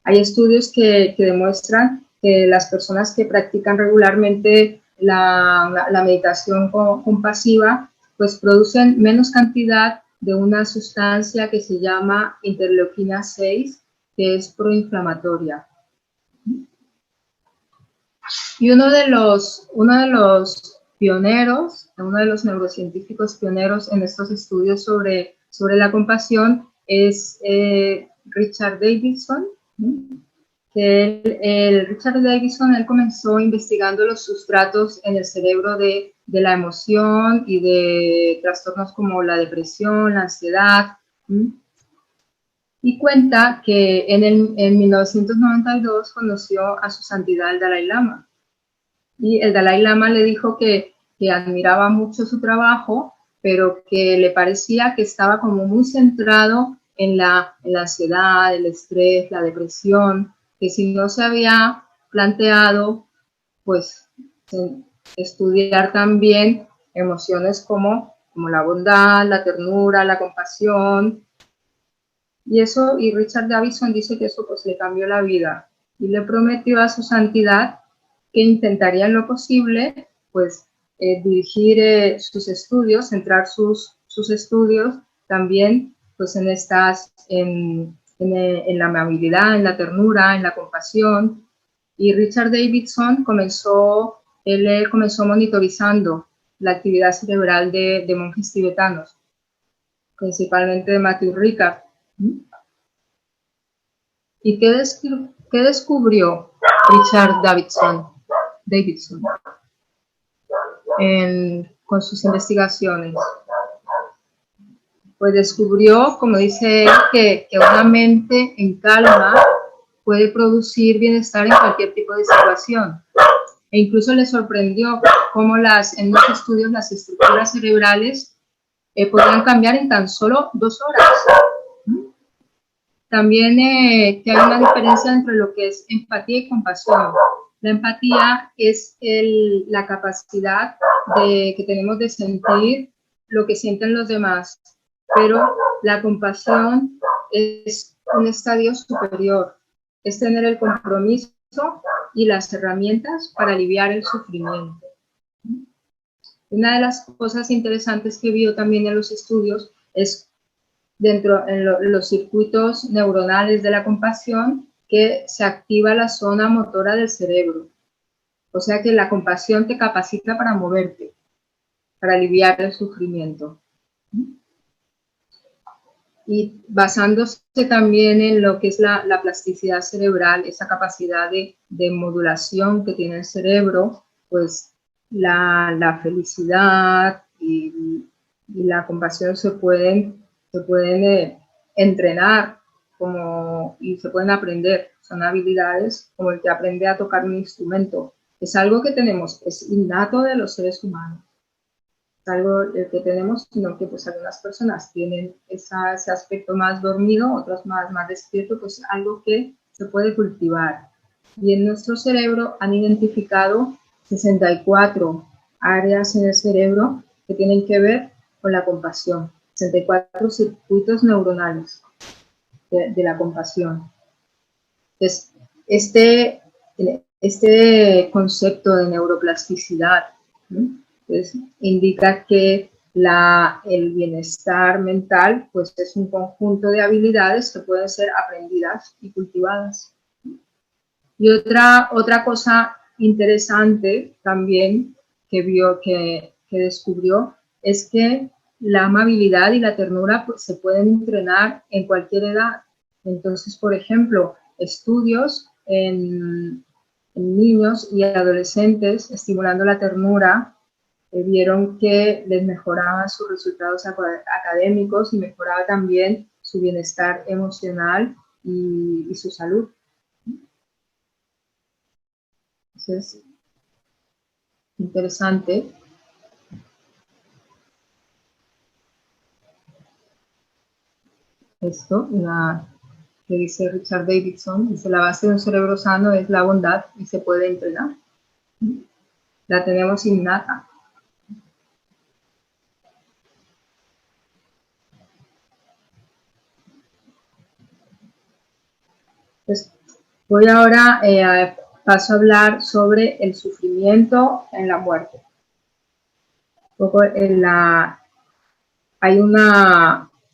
Hay estudios que demuestran que las personas que practican regularmente la meditación compasiva pues producen menos cantidad de una sustancia que se llama interleuquina 6, que es proinflamatoria. Y uno de los pioneros, uno de los neurocientíficos pioneros en estos estudios sobre la compasión es Richard Davidson, que Richard Davidson él comenzó investigando los sustratos en el cerebro de la emoción y de trastornos como la depresión, la ansiedad. Y cuenta que en 1992 conoció a su santidad el Dalai Lama. Y el Dalai Lama le dijo que admiraba mucho su trabajo, pero que le parecía que estaba como muy centrado en la ansiedad, el estrés, la depresión, que si no se había planteado, pues, estudiar también emociones como la bondad, la ternura, la compasión. Y Richard Davidson dice que eso pues le cambió la vida y le prometió a su santidad que intentaría en lo posible pues dirigir sus estudios, centrar sus estudios también pues en la amabilidad, en la ternura, en la compasión. Y Richard Davidson comenzó monitorizando la actividad cerebral de monjes tibetanos, principalmente de Matthew Ricard. ¿Y qué descubrió Richard Davidson con sus investigaciones? Pues descubrió, como dice él, que una mente en calma puede producir bienestar en cualquier tipo de situación. E incluso le sorprendió cómo en los estudios las estructuras cerebrales podían cambiar en tan solo 2 horas. También que hay una diferencia entre lo que es empatía y compasión. La empatía es la capacidad que tenemos de sentir lo que sienten los demás, pero la compasión es un estadio superior, es tener el compromiso y las herramientas para aliviar el sufrimiento. Una de las cosas interesantes que vio también en los estudios es en los circuitos neuronales de la compasión que se activa la zona motora del cerebro. O sea que la compasión te capacita para moverte, para aliviar el sufrimiento. Y basándose también en lo que es la plasticidad cerebral, esa capacidad de modulación que tiene el cerebro, pues la felicidad y la compasión se pueden entrenar y se pueden aprender. Son habilidades como el que aprende a tocar un instrumento. Es algo que tenemos, es innato de los seres humanos. Es algo que tenemos, sino que pues algunas personas tienen ese aspecto más dormido, otros más despierto, pues algo que se puede cultivar. Y en nuestro cerebro han identificado 64 áreas en el cerebro que tienen que ver con la compasión. 64 circuitos neuronales de la compasión. Entonces, este concepto de neuroplasticidad, ¿sí? Entonces, indica que el bienestar mental pues, es un conjunto de habilidades que pueden ser aprendidas y cultivadas. Y otra cosa interesante también que descubrió es que la amabilidad y la ternura pues, se pueden entrenar en cualquier edad. Entonces, por ejemplo, estudios en niños y adolescentes estimulando la ternura vieron que les mejoraban sus resultados académicos y mejoraba también su bienestar emocional y su salud. Entonces, interesante. Esto, que dice Richard Davidson, dice la base de un cerebro sano es la bondad y se puede entrenar. La tenemos innata. Pues voy ahora paso a hablar sobre el sufrimiento en la muerte. Un poco en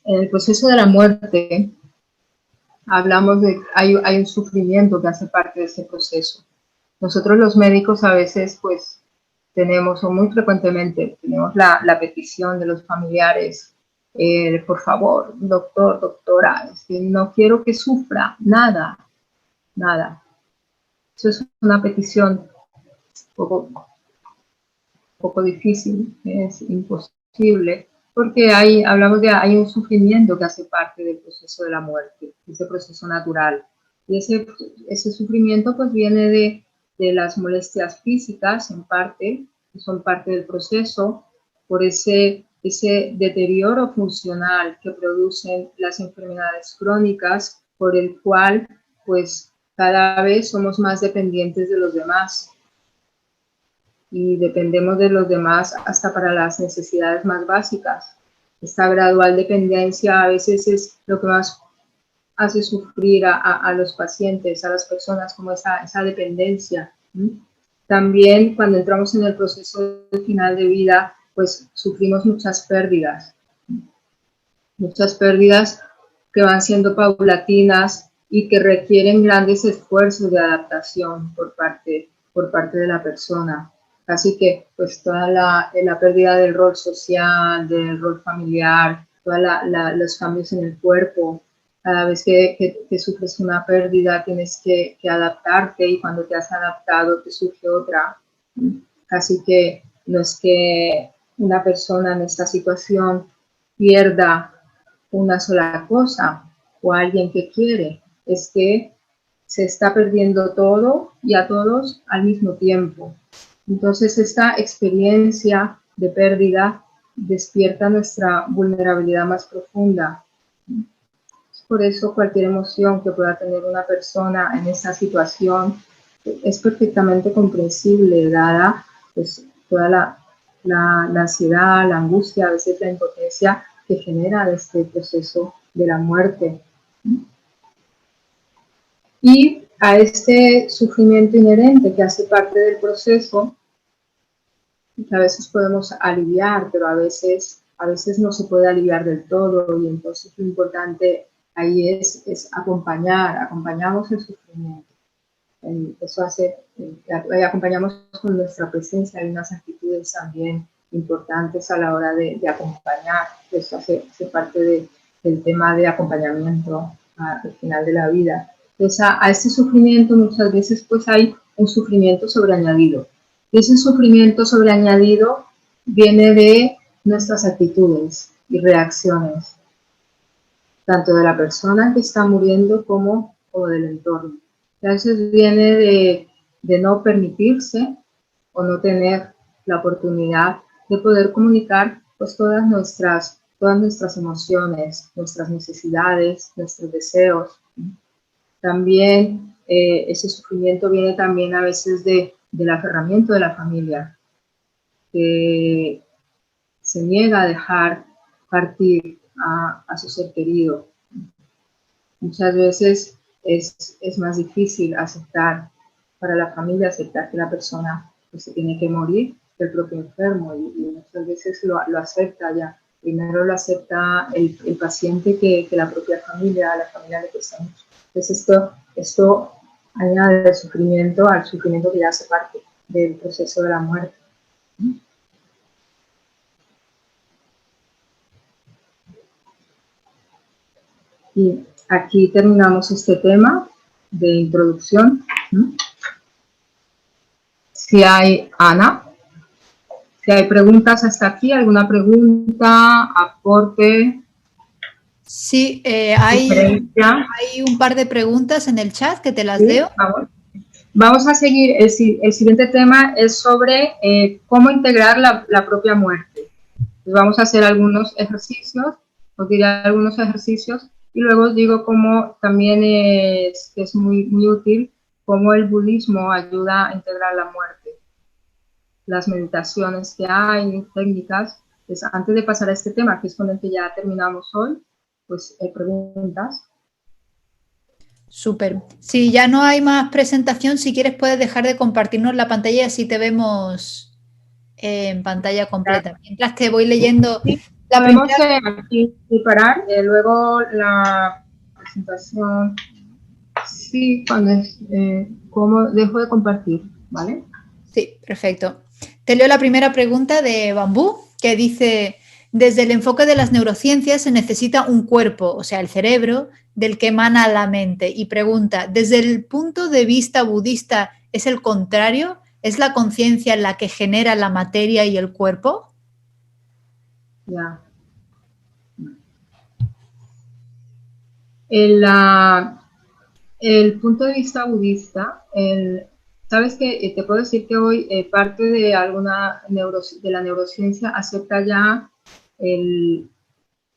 el proceso de la muerte hablamos hay un sufrimiento que hace parte de ese proceso. Nosotros los médicos a veces pues tenemos, o muy frecuentemente, tenemos la petición de los familiares, por favor, doctor, doctora, es que no quiero que sufra nada. Eso es una petición un poco difícil, es imposible, porque hay un sufrimiento que hace parte del proceso de la muerte, ese proceso natural. Y ese sufrimiento pues viene de las molestias físicas, en parte, que son parte del proceso, por ese deterioro funcional que producen las enfermedades crónicas, por el cual pues cada vez somos más dependientes de los demás y dependemos de los demás hasta para las necesidades más básicas. Esta gradual dependencia a veces es lo que más hace sufrir a los pacientes, a las personas, como esa dependencia. También cuando entramos en el proceso final de vida, pues sufrimos muchas pérdidas que van siendo paulatinas y que requieren grandes esfuerzos de adaptación por parte de la persona. Así que pues toda la pérdida del rol social, del rol familiar, todos los cambios en el cuerpo. Cada vez que sufres una pérdida tienes que adaptarte y cuando te has adaptado te surge otra. Así que no es que una persona en esta situación pierda una sola cosa o alguien que quiere, es que se está perdiendo todo y a todos al mismo tiempo. Entonces, esta experiencia de pérdida despierta nuestra vulnerabilidad más profunda. Por eso, cualquier emoción que pueda tener una persona en esta situación es perfectamente comprensible, dada pues, toda la ansiedad, la angustia, a veces la impotencia que genera este proceso de la muerte. Y a este sufrimiento inherente que hace parte del proceso, que a veces podemos aliviar, pero a veces no se puede aliviar del todo, y entonces lo importante ahí es acompañamos el sufrimiento. Eso hace, acompañamos con nuestra presencia, hay unas actitudes también importantes a la hora de acompañar. Eso hace parte del tema de acompañamiento al final de la vida. Entonces, a este sufrimiento muchas veces pues hay un sufrimiento sobreañadido. Y ese sufrimiento sobreañadido viene de nuestras actitudes y reacciones, tanto de la persona que está muriendo como del entorno. A veces viene de no permitirse o no tener la oportunidad de poder comunicar pues todas nuestras emociones, nuestras necesidades, nuestros deseos. También ese sufrimiento viene también a veces del aferramiento de la familia, que se niega a dejar partir a su ser querido. Muchas veces es más difícil aceptar, para la familia, aceptar que la persona pues, se tiene que morir que el propio enfermo, y muchas veces lo acepta ya. Primero lo acepta el paciente que la propia familia, la familia de personas. Entonces esto añade el sufrimiento al sufrimiento que ya hace parte del proceso de la muerte. Y aquí terminamos este tema de introducción. Si hay, Ana, si hay preguntas hasta aquí, ¿alguna pregunta, aporte? Sí, hay un par de preguntas en el chat que te las leo. Vamos a seguir. El siguiente tema es sobre cómo integrar la propia muerte. Pues vamos a hacer algunos ejercicios, os diré algunos ejercicios, y luego os digo cómo también es muy, muy útil cómo el budismo ayuda a integrar la muerte. Las meditaciones que hay, técnicas. Pues antes de pasar a este tema, que es con el que ya terminamos hoy, pues preguntas. Súper. Si ya no hay más presentación, si quieres puedes dejar de compartirnos la pantalla y así te vemos en pantalla completa. Mientras te voy leyendo la podemos aquí parar, luego la presentación. Sí, cuando ¿cómo dejo de compartir? ¿Vale? Sí, perfecto. Te leo la primera pregunta de Bambú, que dice: desde el enfoque de las neurociencias se necesita un cuerpo, o sea, el cerebro, del que emana la mente. Y pregunta, ¿desde el punto de vista budista es el contrario? ¿Es la conciencia la que genera la materia y el cuerpo? Ya. El punto de vista budista, sabes que te puedo decir que hoy parte de de la neurociencia acepta ya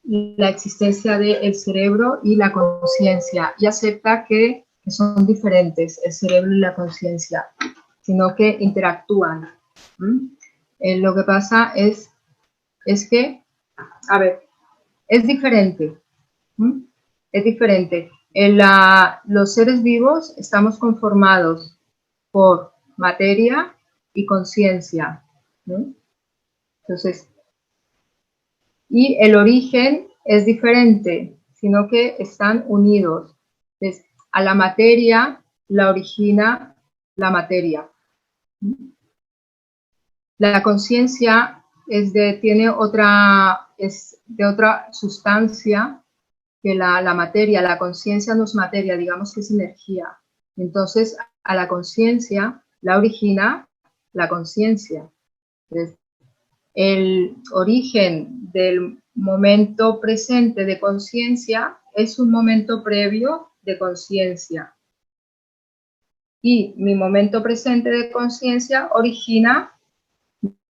la existencia del cerebro y la conciencia, y acepta que son diferentes el cerebro y la conciencia, sino que interactúan. Lo que pasa es que, a ver, es diferente. Es diferente. Los seres vivos estamos conformados por materia y conciencia. Entonces, y el origen es diferente, sino que están unidos. Entonces, a la materia la origina la materia. La conciencia es de otra sustancia que la materia. La conciencia no es materia, digamos que es energía. Entonces, a la conciencia la origina la conciencia. El origen del momento presente de conciencia es un momento previo de conciencia. y mi momento presente de conciencia origina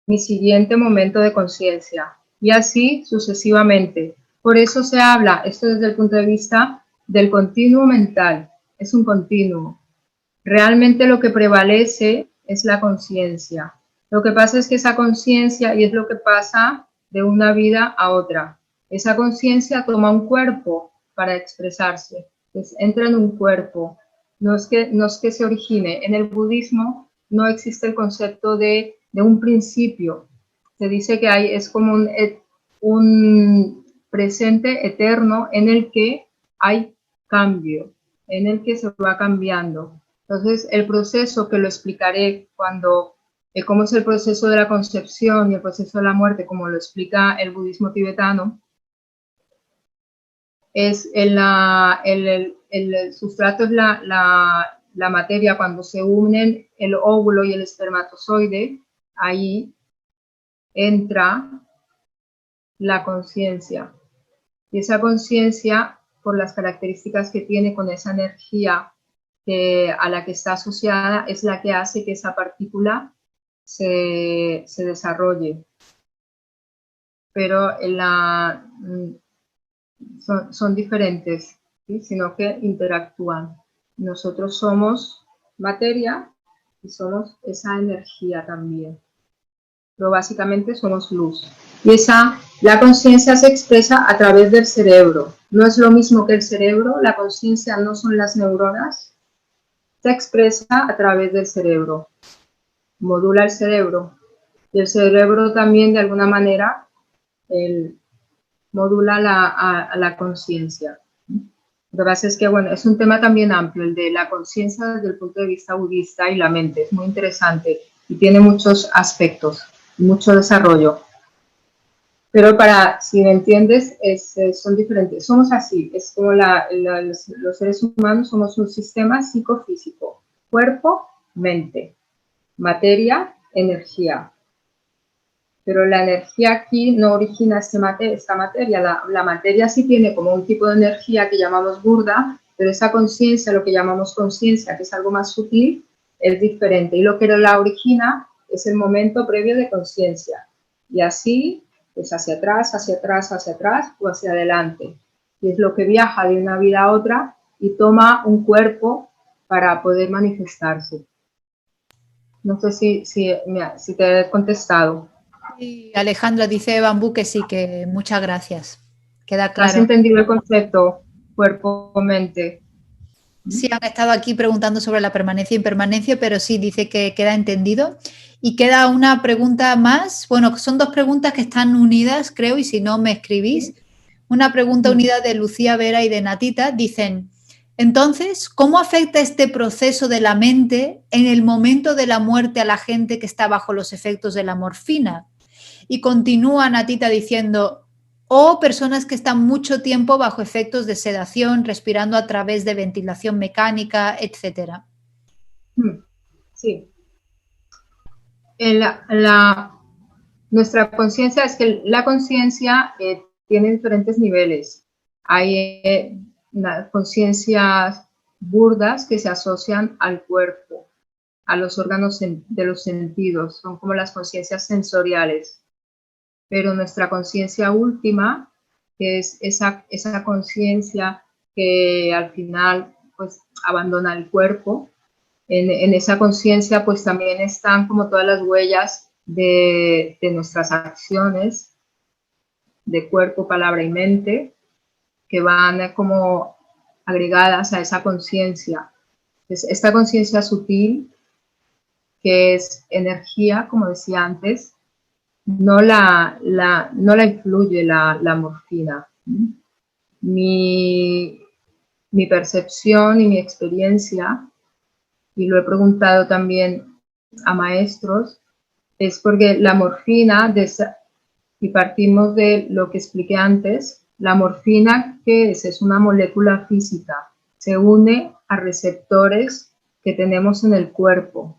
mi siguiente momento de conciencia, y así sucesivamente. Por eso se habla, esto desde el punto de vista del continuo mental, es un continuo. Realmente lo que prevalece es la conciencia. Lo que pasa es que esa conciencia, y es lo que pasa de una vida a otra, esa conciencia toma un cuerpo para expresarse, pues entra en un cuerpo, no es que se origine. En el budismo no existe el concepto de un principio, se dice que es como un presente eterno en el que hay cambio, en el que se va cambiando. Entonces, el proceso, que lo explicaré cuando, cómo es el proceso de la concepción y el proceso de la muerte, como lo explica el budismo tibetano, es el sustrato, es la materia. Cuando se unen el óvulo y el espermatozoide, ahí entra la conciencia. Y esa conciencia, por las características que tiene, con esa energía a la que está asociada, es la que hace que esa partícula se desarrolle. Pero son diferentes, ¿sí? Sino que interactúan. Nosotros somos materia y somos esa energía también. Pero básicamente somos luz. Y la conciencia se expresa a través del cerebro. No es lo mismo que el cerebro, la conciencia no son las neuronas, se expresa a través del cerebro, modula el cerebro. Y el cerebro también, de alguna manera, modula a la conciencia. Lo que pasa es que, bueno, es un tema también amplio, el de la conciencia desde el punto de vista budista y la mente. Es muy interesante y tiene muchos aspectos, mucho desarrollo. Pero si me entiendes, son diferentes. Somos así, es como los seres humanos somos un sistema psicofísico: cuerpo, mente, materia, energía. Pero la energía aquí no origina esta materia. La materia sí tiene como un tipo de energía que llamamos burda, pero esa conciencia, lo que llamamos conciencia, que es algo más sutil, es diferente. Y lo que la origina es el momento previo de conciencia. Y así, pues hacia atrás, hacia atrás, hacia atrás o hacia adelante. Y es lo que viaja de una vida a otra y toma un cuerpo para poder manifestarse. No sé si te he contestado. Sí, Alejandra, dice Bambú que sí, que muchas gracias. Queda claro. ¿Has entendido el concepto cuerpo-mente? Sí, han estado aquí preguntando sobre la permanencia e impermanencia, pero sí, dice que queda entendido. Y queda una pregunta más. Bueno, son dos preguntas que están unidas, creo, y si no me escribís. Una pregunta unida de Lucía Vera y de Natita. Dicen, entonces, ¿cómo afecta este proceso de la mente en el momento de la muerte a la gente que está bajo los efectos de la morfina? Y continúa Natita diciendo, o personas que están mucho tiempo bajo efectos de sedación, respirando a través de ventilación mecánica, etcétera. Sí. Nuestra conciencia, es que la conciencia tiene diferentes niveles. Hay conciencias burdas que se asocian al cuerpo, a los órganos de los sentidos, son como las conciencias sensoriales. Pero nuestra conciencia última, que es esa conciencia que al final pues abandona el cuerpo, en esa conciencia pues también están como todas las huellas de nuestras acciones de cuerpo, palabra y mente, que van como agregadas a esa conciencia. Esta conciencia sutil, que es energía, como decía antes, no la influye la morfina. Mi percepción y mi experiencia, y lo he preguntado también a maestros, es porque la morfina, y partimos de lo que expliqué antes, la morfina, ¿qué es? Es una molécula física, se une a receptores que tenemos en el cuerpo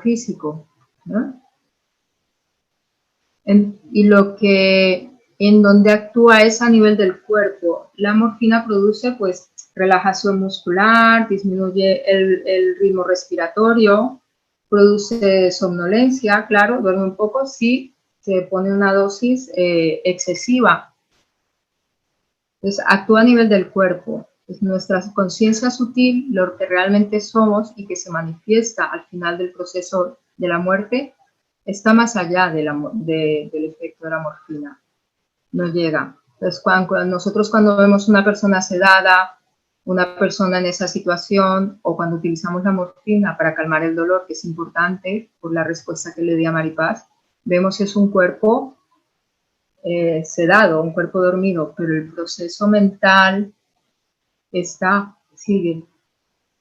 físico, ¿no? Y en donde actúa es a nivel del cuerpo. La morfina produce pues relajación muscular, disminuye el ritmo respiratorio, produce somnolencia, claro, duerme un poco si se pone una dosis excesiva. Entonces, actúa a nivel del cuerpo. Es nuestra conciencia sutil, lo que realmente somos y que se manifiesta al final del proceso de la muerte, está más allá del efecto de la morfina. No llega. Entonces, nosotros cuando vemos una persona sedada, una persona en esa situación, o cuando utilizamos la morfina para calmar el dolor, que es importante por la respuesta que le di a Maripaz, vemos que es un cuerpo sedado, un cuerpo dormido, pero el proceso mental sigue.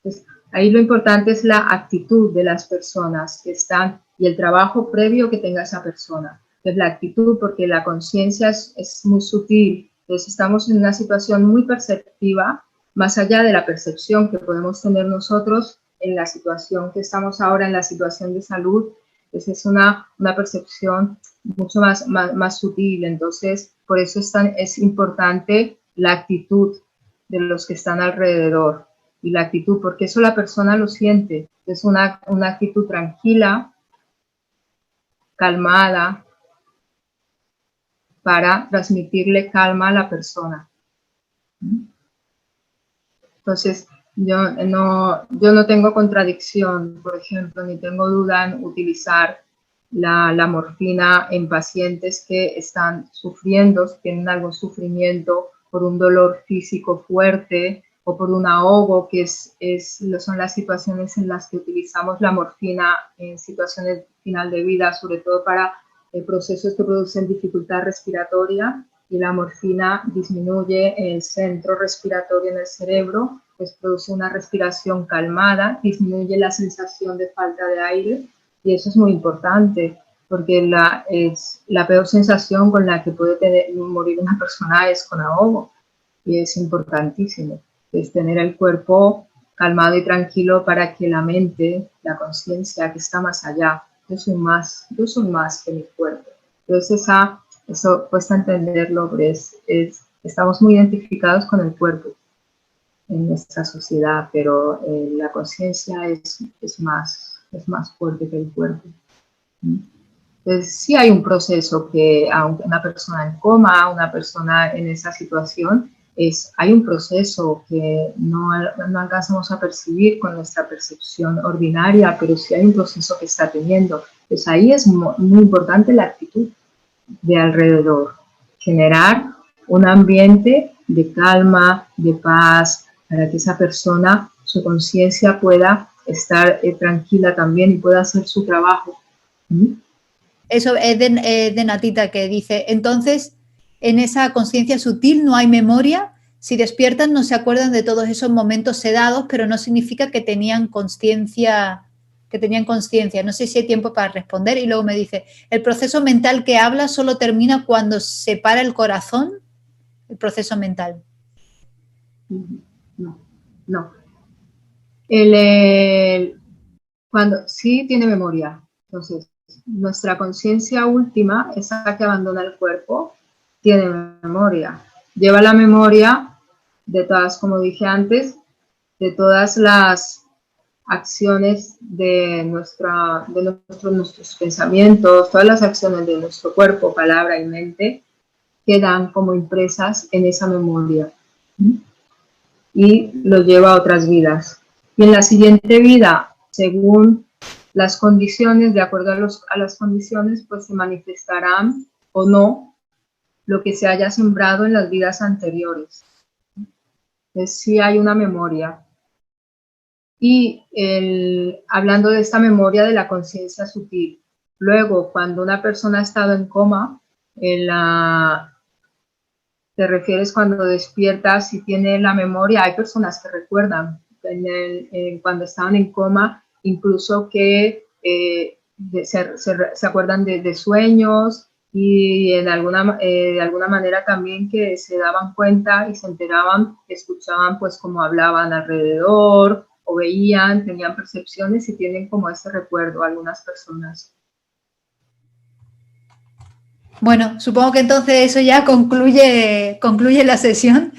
Entonces, ahí lo importante es la actitud de las personas que están y el trabajo previo que tenga esa persona. Es la actitud, porque la conciencia es muy sutil. Entonces, estamos en una situación muy perceptiva, más allá de la percepción que podemos tener nosotros en la situación que estamos ahora, en la situación de salud. Entonces, es una percepción mucho más sutil. Entonces, por eso es importante la actitud de los que están alrededor y la actitud, porque eso la persona lo siente. Es una actitud tranquila, calmada, para transmitirle calma a la persona. Entonces, yo no tengo contradicción, por ejemplo, ni tengo duda en utilizar la morfina en pacientes que están sufriendo, tienen algún sufrimiento por un dolor físico fuerte o por un ahogo, que son las situaciones en las que utilizamos la morfina en situaciones final de vida, sobre todo para procesos que producen dificultad respiratoria, y la morfina disminuye el centro respiratorio en el cerebro, pues produce una respiración calmada, disminuye la sensación de falta de aire, y eso es muy importante, porque la peor sensación con la que puede morir una persona es con ahogo, y es importantísimo. Es tener el cuerpo calmado y tranquilo para que la mente, la conciencia que está más allá, yo soy más que mi cuerpo. Entonces eso cuesta entenderlo, pero estamos muy identificados con el cuerpo en nuestra sociedad, pero la conciencia es más fuerte que el cuerpo. Entonces, sí hay un proceso que, aunque una persona en coma, una persona en esa situación, hay un proceso que no alcanzamos a percibir con nuestra percepción ordinaria, pero sí hay un proceso que está teniendo. Pues ahí es muy importante la actitud de alrededor, generar un ambiente de calma, de paz, para que esa persona, su conciencia pueda estar tranquila también y pueda hacer su trabajo. Eso es de Natita, que dice, entonces, en esa conciencia sutil no hay memoria. Si despiertan no se acuerdan de todos esos momentos sedados, pero no significa que tenían conciencia. No sé si hay tiempo para responder. Y luego me dice, el proceso mental que habla solo termina cuando se para el corazón, el proceso mental. No. Cuando sí tiene memoria. Entonces, nuestra conciencia última, esa que abandona el cuerpo, tiene memoria. Lleva la memoria de todas, como dije antes, de todas las acciones de nuestros pensamientos, todas las acciones de nuestro cuerpo, palabra y mente, quedan como impresas en esa memoria y lo lleva a otras vidas. Y en la siguiente vida, según las condiciones, de acuerdo a las condiciones, pues se manifestarán o no lo que se haya sembrado en las vidas anteriores. Entonces, sí hay una memoria. Y hablando de esta memoria de la conciencia sutil, luego cuando una persona ha estado en coma, te refieres cuando despiertas, si tiene la memoria, hay personas que recuerdan cuando estaban en coma, incluso que se acuerdan de sueños, y de alguna manera también que se daban cuenta y se enteraban, escuchaban pues cómo hablaban alrededor, o veían, tenían percepciones y tienen como ese recuerdo algunas personas. Bueno, supongo que entonces eso ya concluye la sesión.